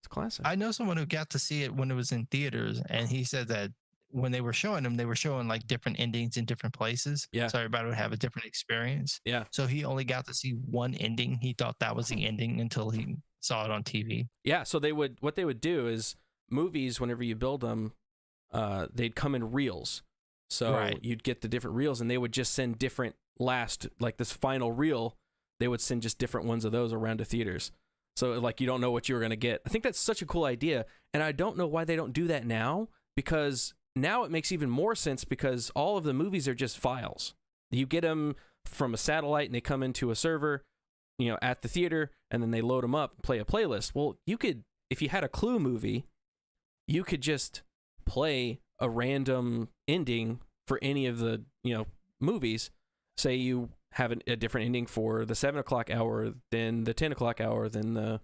It's classic. I know someone who got to see it when it was in theaters, and he said that when they were showing them, they were showing like different endings in different places. Yeah. So everybody would have a different experience. Yeah. So he only got to see one ending. He thought that was the ending until he saw it on TV. Yeah. So what they would do is movies, whenever you build them, they'd come in reels. So you'd get the different reels, and they would just send different like this final reel, they would send just different ones of those around to theaters. So like you don't know what you were going to get. I think that's such a cool idea. And I don't know why they don't do that now, because now it makes even more sense, because all of the movies are just files. You get them from a satellite and they come into a server, at the theater, and then they load them up and play a playlist. Well, you could, if you had a Clue movie, you could just play a random ending for any of the, movies. Say you have a different ending for the 7 o'clock hour, then the 10 o'clock hour, then the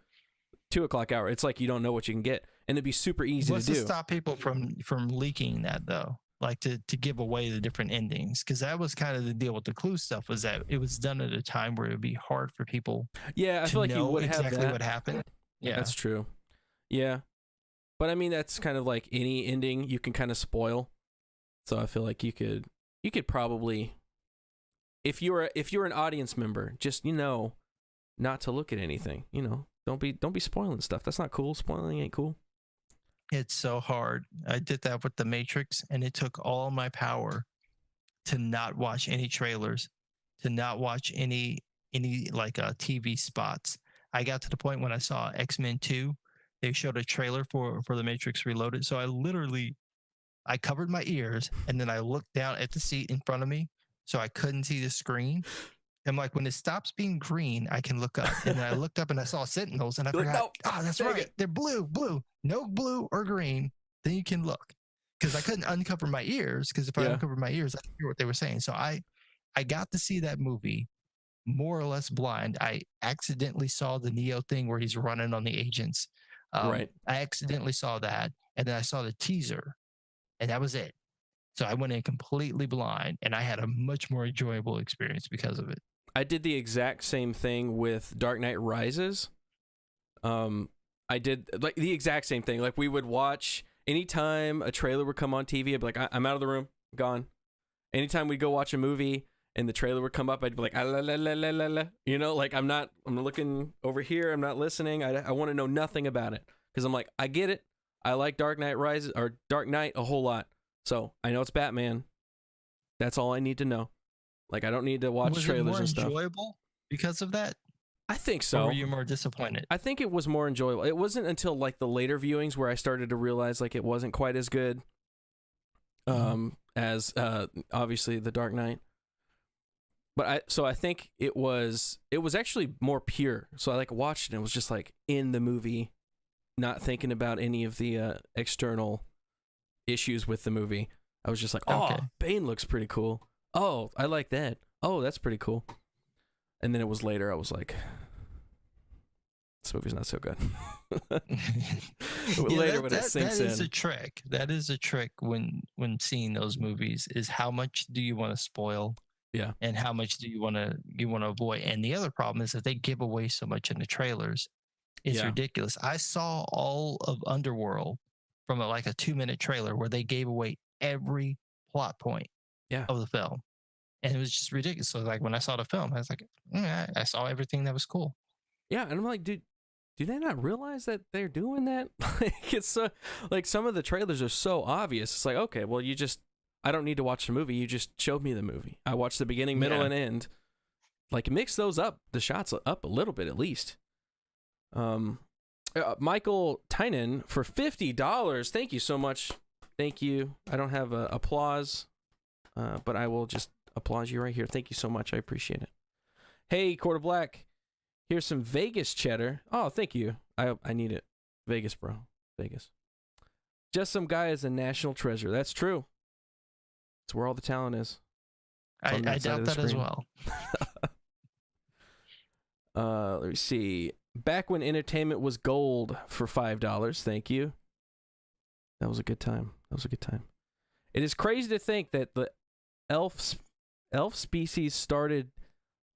2 o'clock hour. It's like you don't know what you can get, and it'd be super easy What's to do. to stop people from leaking that though? Like to give away the different endings, because that was kind of the deal with the Clue stuff, was that it was done at a time where it would be hard for people. Yeah, I feel like you would exactly have that. what happened. Yeah, that's true. Yeah, but I mean that's kind of like any ending you can kind of spoil. So I feel like you could probably, if you're an audience member, just not to look at anything. Don't be spoiling stuff. That's not cool. Spoiling ain't cool. It's so hard. I did that with The Matrix, and it took all my power to not watch any trailers, to not watch any like TV spots. I got to the point when I saw X-Men 2, they showed a trailer for The Matrix Reloaded. So I covered my ears, and then I looked down at the seat in front of me so I couldn't see the screen. I'm like, when it stops being green, I can look up. And then I looked up and I saw Sentinels, and I forgot. No, that's right. They're blue. No blue or green. Then you can look. Because I couldn't uncover my ears, because if I uncovered my ears, I didn't hear what they were saying. So I got to see that movie more or less blind. I accidentally saw the Neo thing where he's running on the agents. Right. I accidentally saw that. And then I saw the teaser, and that was it. So I went in completely blind, and I had a much more enjoyable experience because of it. I did the exact same thing with Dark Knight Rises. I did like the exact same thing. Like we would watch anytime a trailer would come on TV, I'd be like, I'm out of the room, gone. Anytime we'd go watch a movie and the trailer would come up, I'd be like, la, la, la, la, la, la. I'm looking over here. I'm not listening. I want to know nothing about it, because I'm like, I get it. I like Dark Knight Rises or Dark Knight a whole lot. So I know it's Batman. That's all I need to know. Like, I don't need to watch trailers and stuff. Was it more enjoyable because of that? I think so. Or were you more disappointed? I think it was more enjoyable. It wasn't until like the later viewings where I started to realize like it wasn't quite as good as obviously The Dark Knight. But I think it was actually more pure. So I like watched it and it was just like in the movie, not thinking about any of the external issues with the movie. I was just like, oh, Bane looks pretty cool. Oh, I like that. Oh, that's pretty cool. And then it was later, I was like, this movie's not so good. Later when it sinks in. That is a trick. That is a trick when seeing those movies, is how much do you want to spoil? Yeah. And how much do you want to avoid? And the other problem is that they give away so much in the trailers. It's ridiculous. I saw all of Underworld from a 2-minute trailer where they gave away every plot point of the film. And it was just ridiculous. So like when I saw the film, I was like, I saw everything that was cool. Yeah. And I'm like, dude, do they not realize that they're doing that? It's so, like some of the trailers are so obvious. It's like, okay, well, I don't need to watch the movie. You just showed me the movie. I watched the beginning, middle, and end. Like mix those up, the shots up a little bit at least. Michael Tynan for $50. Thank you so much. Thank you. I don't have applause, but I will just applaud you right here. Thank you so much. I appreciate it. Hey, Quarter Black. Here's some Vegas cheddar. Oh, thank you. I need it. Vegas, bro. Vegas. Just Some Guy is a national treasure. That's true. It's where all the talent is. I doubt that as well. Let me see. Back when entertainment was gold for $5. Thank you. That was a good time. It is crazy to think that the elf species started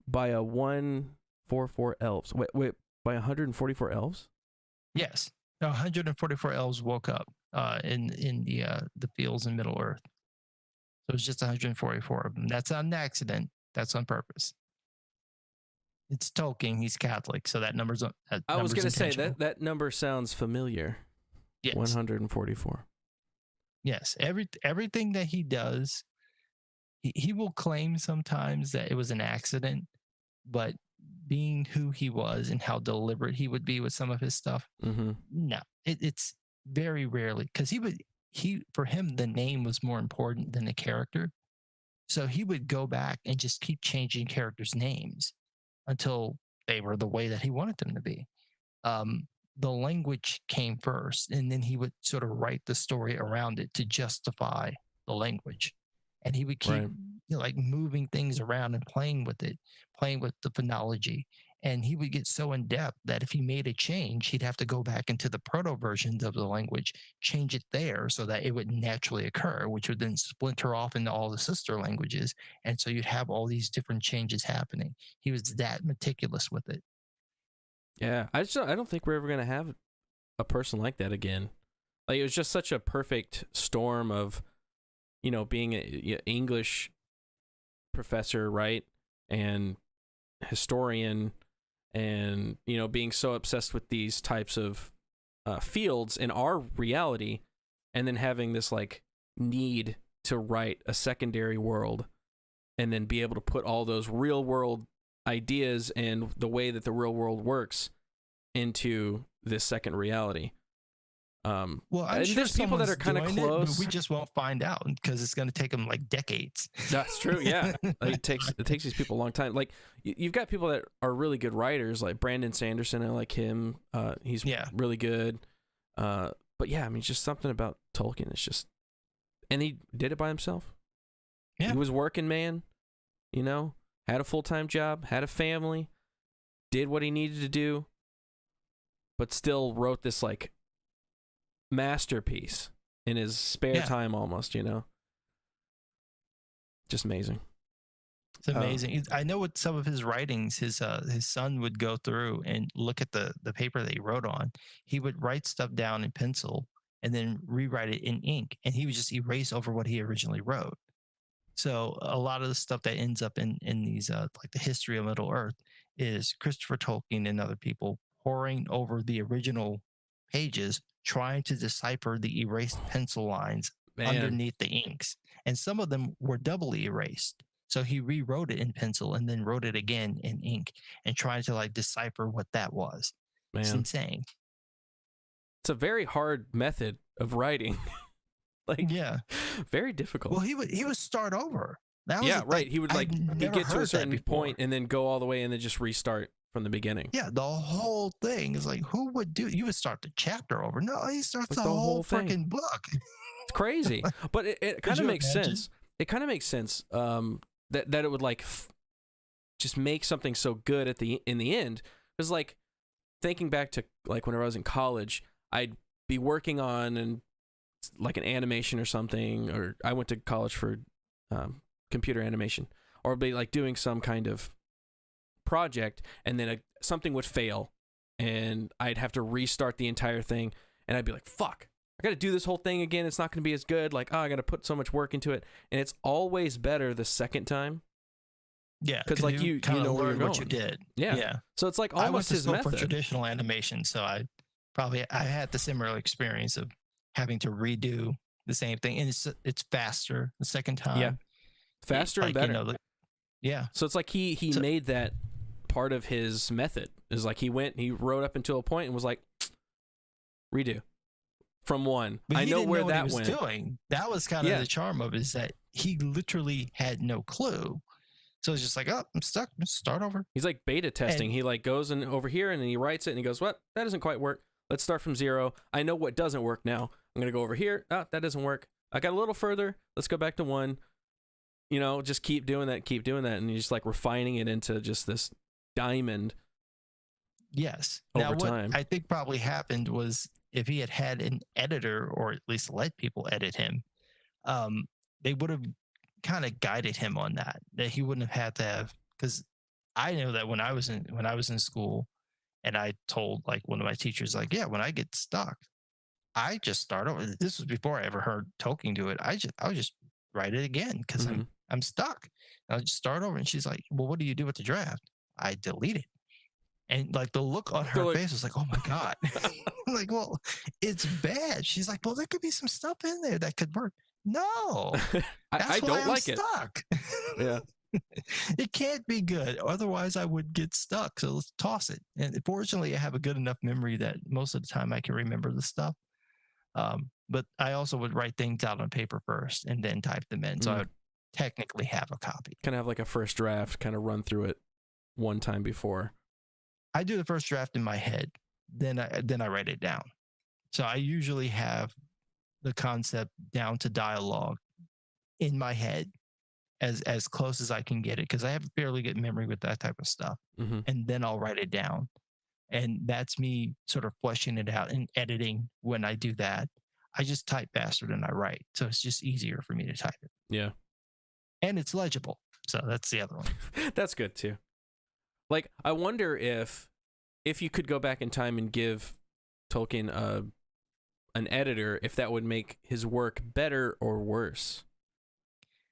by 144 elves. Wait, by 144 elves? Yes. 144 elves woke up. in the fields in Middle Earth. So it's just 144 of them. That's not an accident. That's on purpose. It's Tolkien. He's Catholic, so that I was number's gonna say intentional. that number sounds familiar. Yes. 144. Yes. Everything that he does, he will claim sometimes that it was an accident, but being who he was and how deliberate he would be with some of his stuff, Mm-hmm. no, it's very rarely, because he for him the name was more important than the character. So he would go back and just keep changing characters' names until they were the way that he wanted them to be. Um, the language came first, and then he would sort of write the story around it to justify the language. And he would keep Right. like moving things around and playing with it, playing with the phonology. And he would get so in depth that if he made a change, he'd have to go back into the proto versions of the language, change it there so that it would naturally occur, which would then splinter off into all the sister languages. And so you'd have all these different changes happening. He was that meticulous with it. Yeah, I don't think we're ever gonna have a person like that again. Like, it was just such a perfect storm of, being an English professor, right, and historian, and being so obsessed with these types of fields in our reality, and then having this like need to write a secondary world, and then be able to put all those real world ideas and the way that the real world works into this second reality. Well, I'm sure there's people that are kind of close. But we just won't find out because it's going to take them like decades. That's true. Yeah, like, it takes these people a long time. Like, you've got people that are really good writers, like Brandon Sanderson. I like him. He's really good. But yeah, I mean, just something about Tolkien. It's just, and he did it by himself. Yeah, he was working man. Had a full-time job, had a family, did what he needed to do, but still wrote this like masterpiece in his spare time almost, Just amazing. It's amazing. I know with some of his writings, his son would go through and look at the paper that he wrote on. He would write stuff down in pencil and then rewrite it in ink, and he would just erase over what he originally wrote. So a lot of the stuff that ends up in these like the history of Middle Earth is Christopher Tolkien and other people poring over the original pages, trying to decipher the erased pencil lines underneath the inks. And some of them were doubly erased. So he rewrote it in pencil and then wrote it again in ink and tried to like decipher what that was. Man. It's insane. It's a very hard method of writing. Very difficult. Well, he would start over. That was right. He would he'd get to a certain point and then go all the way and then just restart from the beginning. Yeah, the whole thing is like, who would do? You would start the chapter over. No, he starts the whole freaking book. It's crazy, but it kind of makes sense. It kind of makes sense that it would like just make something so good in the end. Because like thinking back to like when I was in college, I'd be working on like an animation or something, or I went to college for computer animation, or be like doing some kind of project, and then something would fail, and I'd have to restart the entire thing, and I'd be like, fuck, I got to do this whole thing again. It's not going to be as good. Like, I got to put so much work into it, and it's always better the second time. Yeah, because like you know where you're going. What you did. Yeah. So it's like almost his method for traditional animation, so I had the similar experience of having to redo the same thing, and it's faster the second time. Yeah, faster and better. Yeah. So it's like he made that part of his method. Is like he wrote up until a point and was like, redo from one. But I know where that was went. Doing. That was kind of the charm of it, is that he literally had no clue. So it's just like, oh, I'm stuck. Let's start over. He's like beta testing. He like goes in over here and then he writes it and he goes, what? That doesn't quite work. Let's start from zero. I know what doesn't work now. I'm going to go over here. Oh, that doesn't work. I got a little further. Let's go back to one. Just keep doing that. And you're just like refining it into just this diamond. Yes. Over time. What I think probably happened was if he had an editor, or at least let people edit him, they would have kind of guided him on that he wouldn't have had to have. Because I know that when I was in school, and I told like one of my teachers, like, yeah, when I get stuck, I just start over. This was before I ever heard Tolkien do it. I would just write it again because Mhm. I'm stuck. I'll just start over. And she's like, "Well, what do you do with the draft?" I delete it. And like the look on They're her like, face was like, "Oh my god!" I'm like, well, it's bad. She's like, "Well, there could be some stuff in there that could work." No, I that's why don't I'm like it. stuck. Yeah. It can't be good. Otherwise, I would get stuck. So let's toss it. And fortunately, I have a good enough memory that most of the time I can remember the stuff. But I also would write things out on paper first and then type them in. So I Mm. would technically have a copy. Kind of have like a first draft, kind of run through it one time before. I do the first draft in my head, then I write it down. So I usually have the concept down to dialogue in my head as close as I can get it because I have a fairly good memory with that type of stuff. Mhm. And then I'll write it down. And that's me sort of fleshing it out and editing when I do that. I just type faster than I write. So it's just easier for me to type it. Yeah. And it's legible. So that's the other one. That's good too. Like, I wonder if you could go back in time and give Tolkien an editor, if that would make his work better or worse.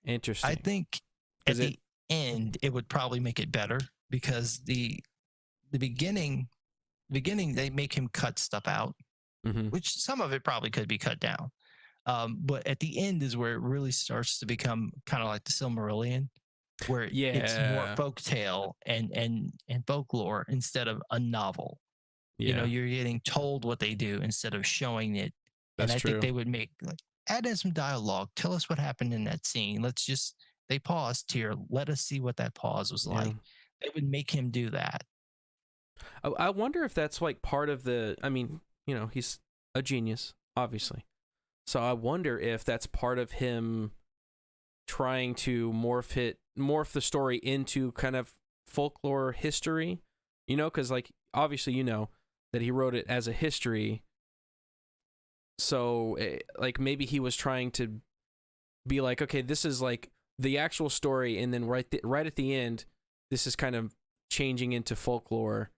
Interesting. I think at the end it would probably make it better because the beginning they make him cut stuff out, Mhm. which some of it probably could be cut down. But at the end is where it really starts to become kind of like the Silmarillion, where it's more folk tale and folklore instead of a novel. Yeah. You know, you're getting told what they do instead of showing it. That's and I true. think they would make like add in some dialogue. Tell us what happened in that scene. They paused here. Let us see what that pause was like. They would make him do that. I wonder if that's like part of the, I mean, you know, he's a genius, obviously. So I wonder if that's part of him trying to morph the story into kind of folklore history, you know, because like obviously you know that he wrote it as a history. So like maybe he was trying to be like, okay, this is like the actual story, and then right at the end, this is kind of changing into folklore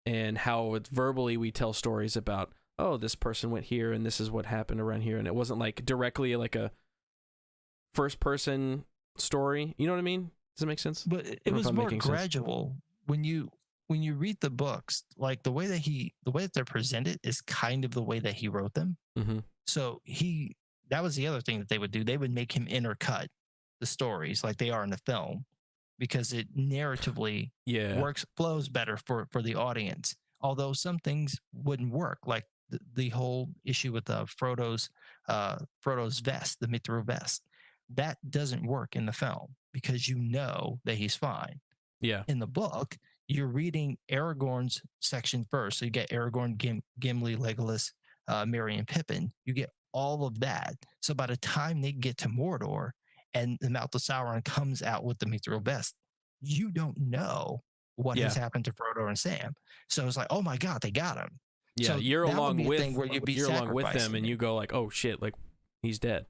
and how verbally we tell stories about, oh, this person went here and this is what happened around here, and it wasn't like directly like a first person story. You know what I mean? Does that make sense? But it was more gradual when you read the books. Like the way that they're presented is kind of the way that he wrote them. Mm-hmm. So that was the other thing that they would do. They would make him intercut the stories like they are in the film because it narratively flows better for the audience. Although some things wouldn't work, like the whole issue with Frodo's vest, the mithril vest, that doesn't work in the film because you know that he's fine. Yeah. In the book, you're reading Aragorn's section first, so you get Aragorn, Gimli, Legolas, Merry, and Pippin. You get all of that. So by the time they get to Mordor and the mouth of Sauron comes out with the mithril vest, you don't know what has happened to Frodo and Sam. So it's like, oh my God, they got him. Yeah, so you're along with them, and you go like, oh shit, like he's dead.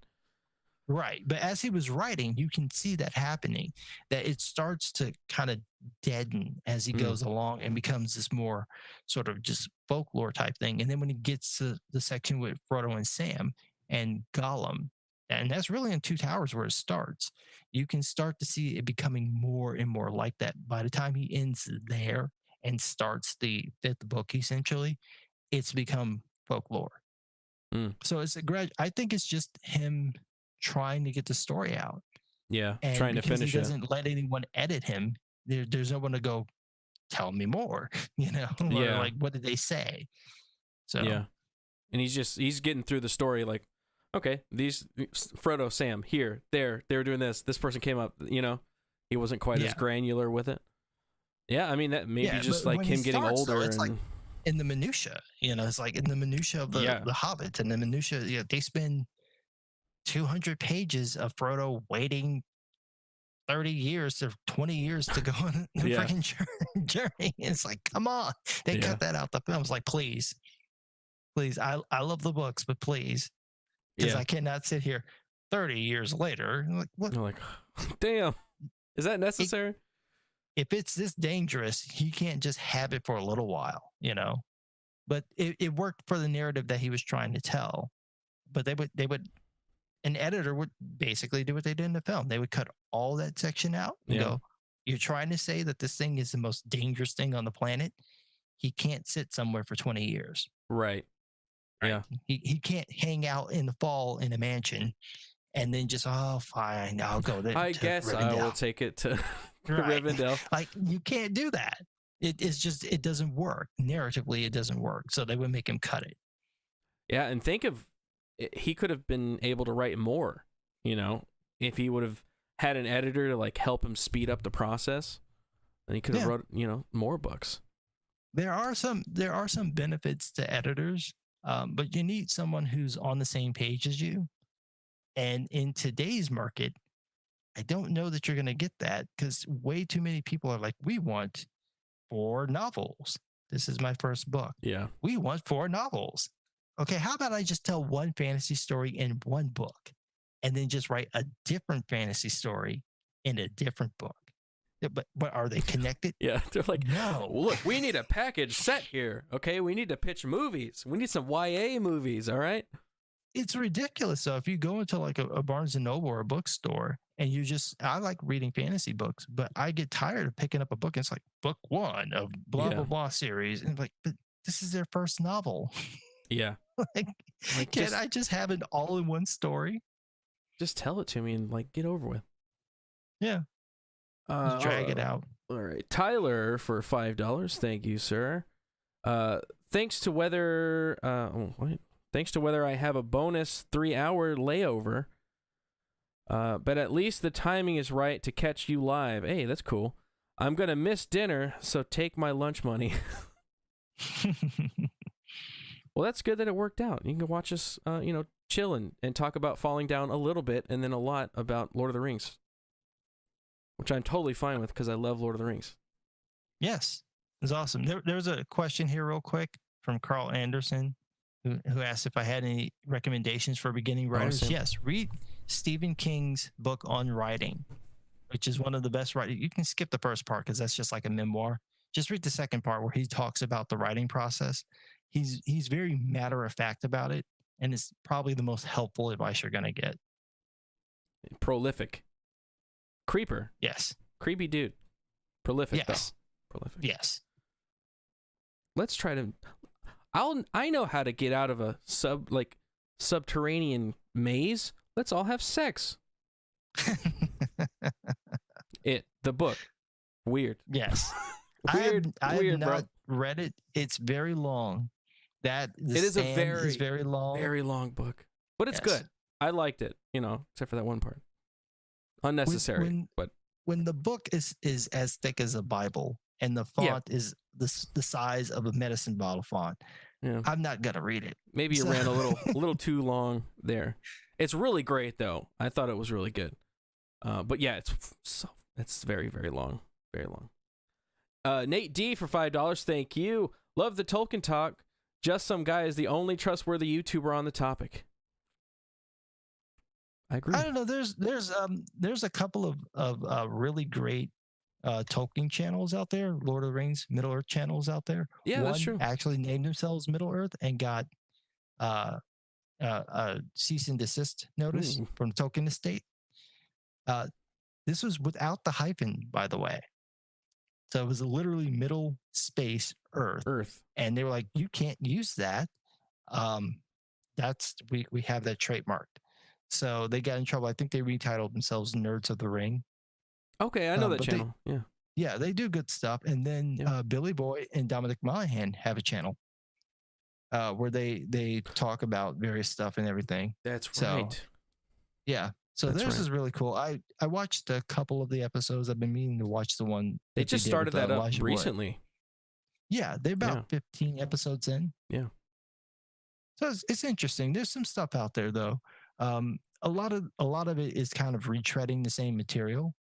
Right. But as he was writing, you can see that happening, that it starts to kind of deaden as he goes along and becomes this more sort of just folklore type thing. And then when he gets to the section with Frodo and Sam and Gollum, and that's really in Two Towers where it starts, you can start to see it becoming more and more like that. By the time he ends there and starts the fifth book, essentially, it's become folklore. So it's I think it's just him trying to get the story out. Yeah, and trying to finish it. He doesn't let anyone edit him. There's no one to go, tell me more, you know? Or like, what did they say? So yeah, and he's getting through the story like, okay, these Frodo, Sam, here, there, they were doing this. This person came up, you know. He wasn't quite as granular with it. Yeah, I mean that maybe just like him getting older. It's like in the minutia, you know. It's like in the minutia of the Hobbit and the minutia. You know, they spend 200 pages of Frodo waiting 30 years or 20 years to go on the freaking journey. It's like, come on. They cut that out the film. It's like, please. I love the books, but please. Because I cannot sit here 30 years later. Like, what? You're like, damn. Is that necessary? If it's this dangerous, he can't just have it for a little while, you know? but it worked for the narrative that he was trying to tell. But an editor would basically do what they did in the film. They would cut all that section out and go, "You're trying to say that this thing is the most dangerous thing on the planet? He can't sit somewhere for 20 years. Right. Yeah. He can't hang out in the fall in a mansion and then just, oh, fine, I'll go there. I guess I will take it to Rivendell. Like, you can't do that. It's just, it doesn't work. Narratively, it doesn't work. So they would make him cut it. Yeah, and think of, he could have been able to write more, you know, if he would have had an editor to like help him speed up the process, then he could have wrote, you know, more books. There are some benefits to editors, but you need someone who's on the same page as you. And in today's market, I don't know that you're going to get that, because way too many people are like, we want 4 novels. This is my first book. Yeah. We want 4 novels. Okay, how about I just tell one fantasy story in one book and then just write a different fantasy story in a different book? But are they connected? Yeah, they're like, no. Look, we need a package set here. Okay, we need to pitch movies. We need some YA movies. All right. It's ridiculous. So if you go into like a Barnes and Noble or a bookstore and I like reading fantasy books, but I get tired of picking up a book and it's like book 1 of blah, blah, blah series. And like, but this is their first novel. Yeah. like can't I just have an all-in-one story? Just tell it to me and like get over with. Yeah. Just drag it out. All right. Tyler for $5. Thank you, sir. Thanks to whether I have a bonus 3-hour layover, but at least the timing is right to catch you live. Hey, that's cool. I'm going to miss dinner, so take my lunch money. Well, that's good that it worked out. You can watch us, chill and talk about Falling Down a little bit and then a lot about Lord of the Rings, which I'm totally fine with because I love Lord of the Rings. Yes, it's awesome. There's a question here real quick from Carl Anderson, who asked if I had any recommendations for beginning writers. Awesome. Yes, read Stephen King's book on writing, which is one of the best writing. You can skip the first part because that's just like a memoir. Just read the second part where he talks about the writing process. He's very matter of fact about it, and it's probably the most helpful advice you're gonna get. Prolific. Creeper. Yes. Creepy dude. Prolific. Yes. Though. Prolific. Yes. Let's try to. I know how to get out of a subterranean maze. Let's all have sex. The book. Weird. Yes. weird. I have bro. not read it. It's very long. It is a very long. Very long book, but it's good. I liked it, except for that one part. Unnecessary, but when the book is as thick as a Bible and the font is the size of a medicine bottle font, I'm not gonna read it. Maybe you ran a little too long there. It's really great though. I thought it was really good, but yeah, it's very, very long, very long. Nate D for $5. Thank you. Love the Tolkien talk. Just Some Guy is the only trustworthy YouTuber on the topic. I agree. I don't know. There's a couple of really great Tolkien channels out there. Lord of the Rings, Middle Earth channels out there. Yeah, that's true. Actually named themselves Middle Earth and got a cease and desist notice from the Tolkien estate. This was without the hyphen, by the way. So it was literally middle space Earth. And they were like, you can't use that. We have that trademarked. So they got in trouble. I think they retitled themselves Nerds of the Ring. Okay, I know that channel. Yeah, they do good stuff. And then Billy Boy and Dominic Monaghan have a channel where they talk about various stuff and everything. That's right. So, yeah. So theirs is really cool. I watched a couple of the episodes. I've been meaning to watch the one. They just started that up recently. Wood. Yeah, they're about 15 episodes in. Yeah. So it's interesting. There's some stuff out there though. A lot of it is kind of retreading the same material,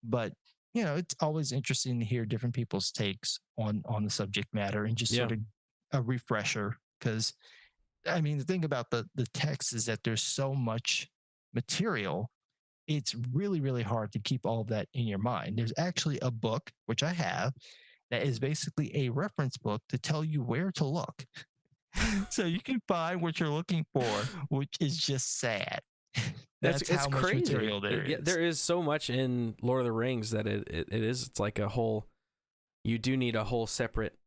but it's always interesting to hear different people's takes on the subject matter and just sort of a refresher. Because I mean, the thing about the text is that there's so much material, it's really, really hard to keep all of that in your mind. There's actually a book, which I have, that is basically a reference book to tell you where to look. So you can find what you're looking for, which is just sad. That's it's how much crazy. material there is. Yeah, there is so much in Lord of the Rings that it's like a whole. You do need a whole separate,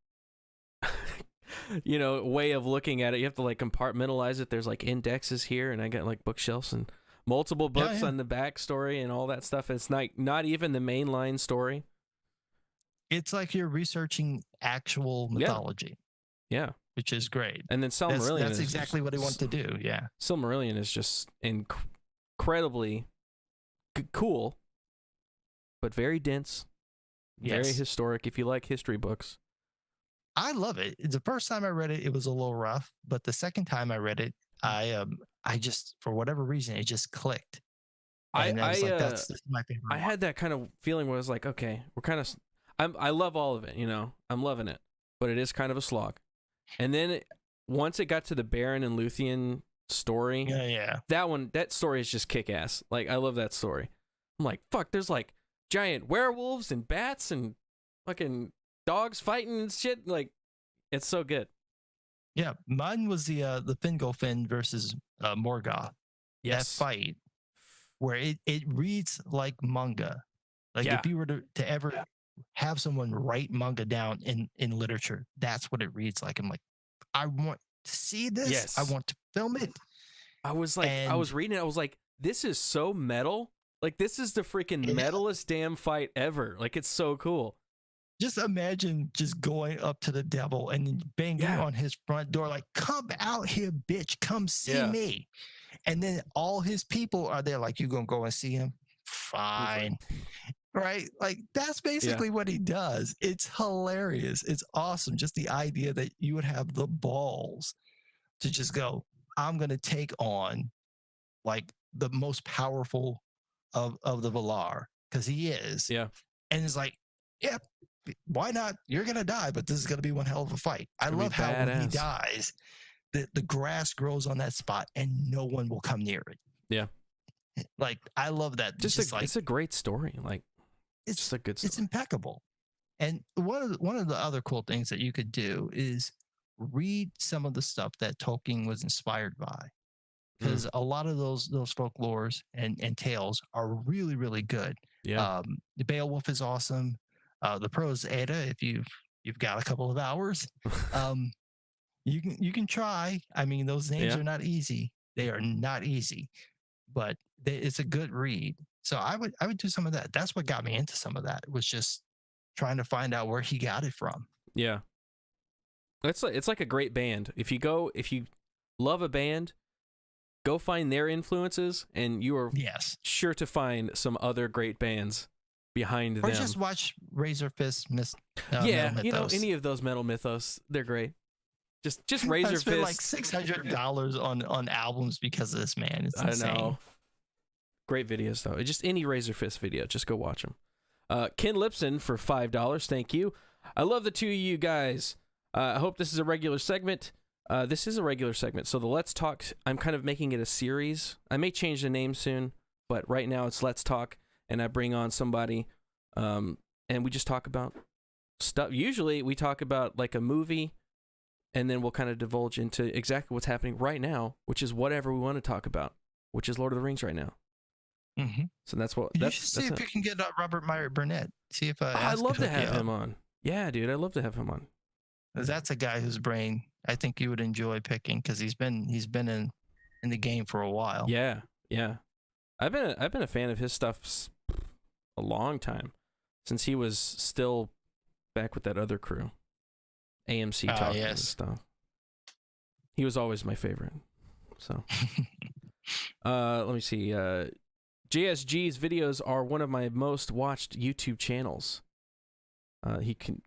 way of looking at it. You have to like compartmentalize it. There's like indexes here, and I got like bookshelves and multiple books on the backstory and all that stuff. It's not even the mainline story. It's like you're researching actual mythology. Yeah. Which is great. And then Silmarillion that's exactly what they want to do. Yeah. Silmarillion is just incredibly cool, but very dense, very historic. If you like history books, I love it. The first time I read it, it was a little rough, but the second time I read it, I just, for whatever reason, it just clicked. And I was like, that's my favorite. I had that kind of feeling where I was like, okay, we're kind of, I love all of it, I'm loving it, but it is kind of a slog. And then once it got to the Baron and Luthien story, that story is just kick ass. Like, I love that story. I'm like, fuck, there's like giant werewolves and bats and fucking dogs fighting and shit. Like, it's so good. Yeah, mine was the Fingolfin versus Morgoth. Yes. That fight where it reads like manga. Like if you were to ever have someone write manga down in literature, that's what it reads like. I'm like, I want to see this. Yes. I want to film it. I was like, I was reading it. I was like, this is so metal. Like, this is the freaking metalest damn fight ever. Like, it's so cool. Just imagine just going up to the devil and then banging on his front door, like, come out here, bitch. Come see me. And then all his people are there, like, you gonna go and see him? Fine. Right? Like, that's basically what he does. It's hilarious. It's awesome. Just the idea that you would have the balls to just go, I'm going to take on like the most powerful of the Valar, because he is. Yeah. And it's like, why not? You're going to die, but this is going to be one hell of a fight. I love how when he dies, the grass grows on that spot and no one will come near it. Yeah. Like, I love that. It's a great story. Like, it's just a good story. It's impeccable. And one of the other cool things that you could do is read some of the stuff that Tolkien was inspired by, because a lot of those folklores and tales are really, really good. Yeah. The Beowulf is awesome. The Prose Edda, if you've got a couple of hours, you can try. I mean, those names are not easy. They are not easy, but it's a good read. So I would do some of that. That's what got me into some of that, was just trying to find out where he got it from. Yeah. It's like a great band. If you love a band, go find their influences, and you are sure to find some other great bands behind them. Or just watch Razor Fist any of those Metal Mythos, they're great. Just Razor Fist. I spent like $600 on albums because of this man. It's insane. I know. Great videos though. Just any Razor Fist video, just go watch them. Ken Lipson for $5. Thank you. I love the two of you guys. I hope this is a regular segment. This is a regular segment. So the Let's Talk, I'm kind of making it a series. I may change the name soon, but right now it's Let's Talk, and I bring on somebody, and we just talk about stuff. Usually we talk about like a movie, and then we'll kind of divulge into exactly what's happening right now, which is whatever we want to talk about, which is Lord of the Rings right now. Mm-hmm. So that's what. You should see if you can get Robert Meyer Burnett. See if I'd love to have him on. Yeah, dude, I'd love to have him on. That's a guy whose brain I think you would enjoy picking, because he's been in the game for a while. Yeah. I've been a fan of his stuff a long time, since he was still back with that other crew, AMC talking and stuff. He was always my favorite. So, let me see. JSG's videos are one of my most watched YouTube channels.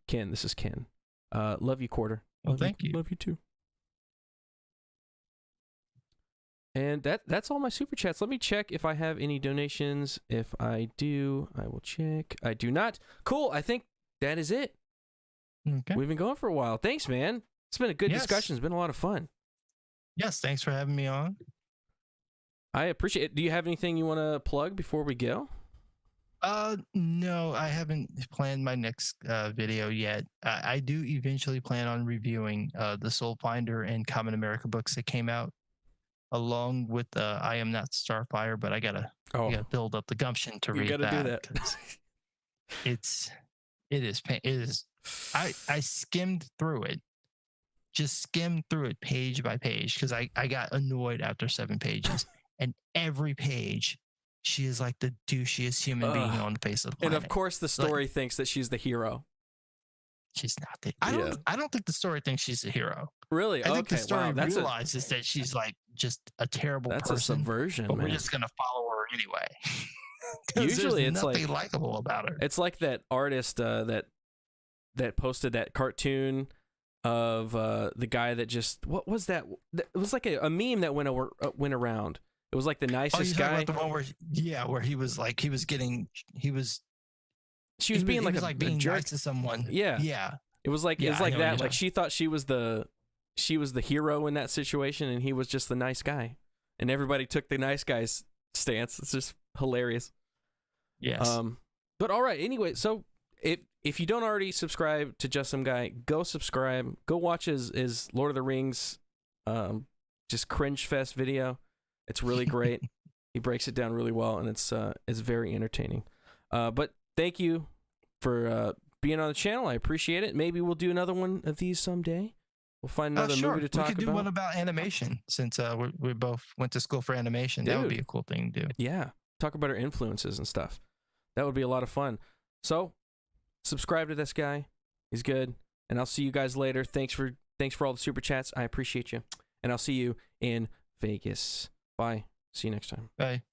Ken, this is Ken. Love you, Quarter. Thank you. Love you too. And that's all my super chats. Let me check if I have any donations. If I do, I will check. I do not. Cool. I think that is it. Okay. We've been going for a while. Thanks, man. It's been a good discussion. It's been a lot of fun. Yes, thanks for having me on. I appreciate it. Do you have anything you want to plug before we go? No, I haven't planned my next video yet. I do eventually plan on reviewing the Soul Finder and Common America books that came out along with I Am Not Starfire, but I gotta build up the gumption to You read gotta do that. 'cause it is I skimmed through it. Just skimmed through it page by page because I got annoyed after 7 pages. And every page, she is like the douchiest human being on the face of the planet. And of course, the story thinks that she's the hero. She's not. I don't think the story thinks she's the hero. Really? I think the story realizes that she's like just a terrible person. That's a subversion, but man. we're just gonna follow her anyway. Usually, it's nothing like likable about her. It's like that artist that posted that cartoon of the guy that just what was that? It was like a meme that went around. It was like the nicest guy. About the one where he was being nice to someone. Yeah. It was like that. Like she thought she was the hero in that situation, and he was just the nice guy, and everybody took the nice guy's stance. It's just hilarious. Yes. But all right. Anyway, so if you don't already subscribe to Just Some Guy, go subscribe. Go watch his Lord of the Rings, just cringe fest video. It's really great. He breaks it down really well, and it's very entertaining. But thank you for being on the channel. I appreciate it. Maybe we'll do another one of these someday. We'll find another movie to talk about. We could do one about animation since we both went to school for animation. Dude, that would be a cool thing to do. Yeah. Talk about our influences and stuff. That would be a lot of fun. So, subscribe to this guy. He's good. And I'll see you guys later. Thanks for all the super chats. I appreciate you. And I'll see you in Vegas. Bye. See you next time. Bye.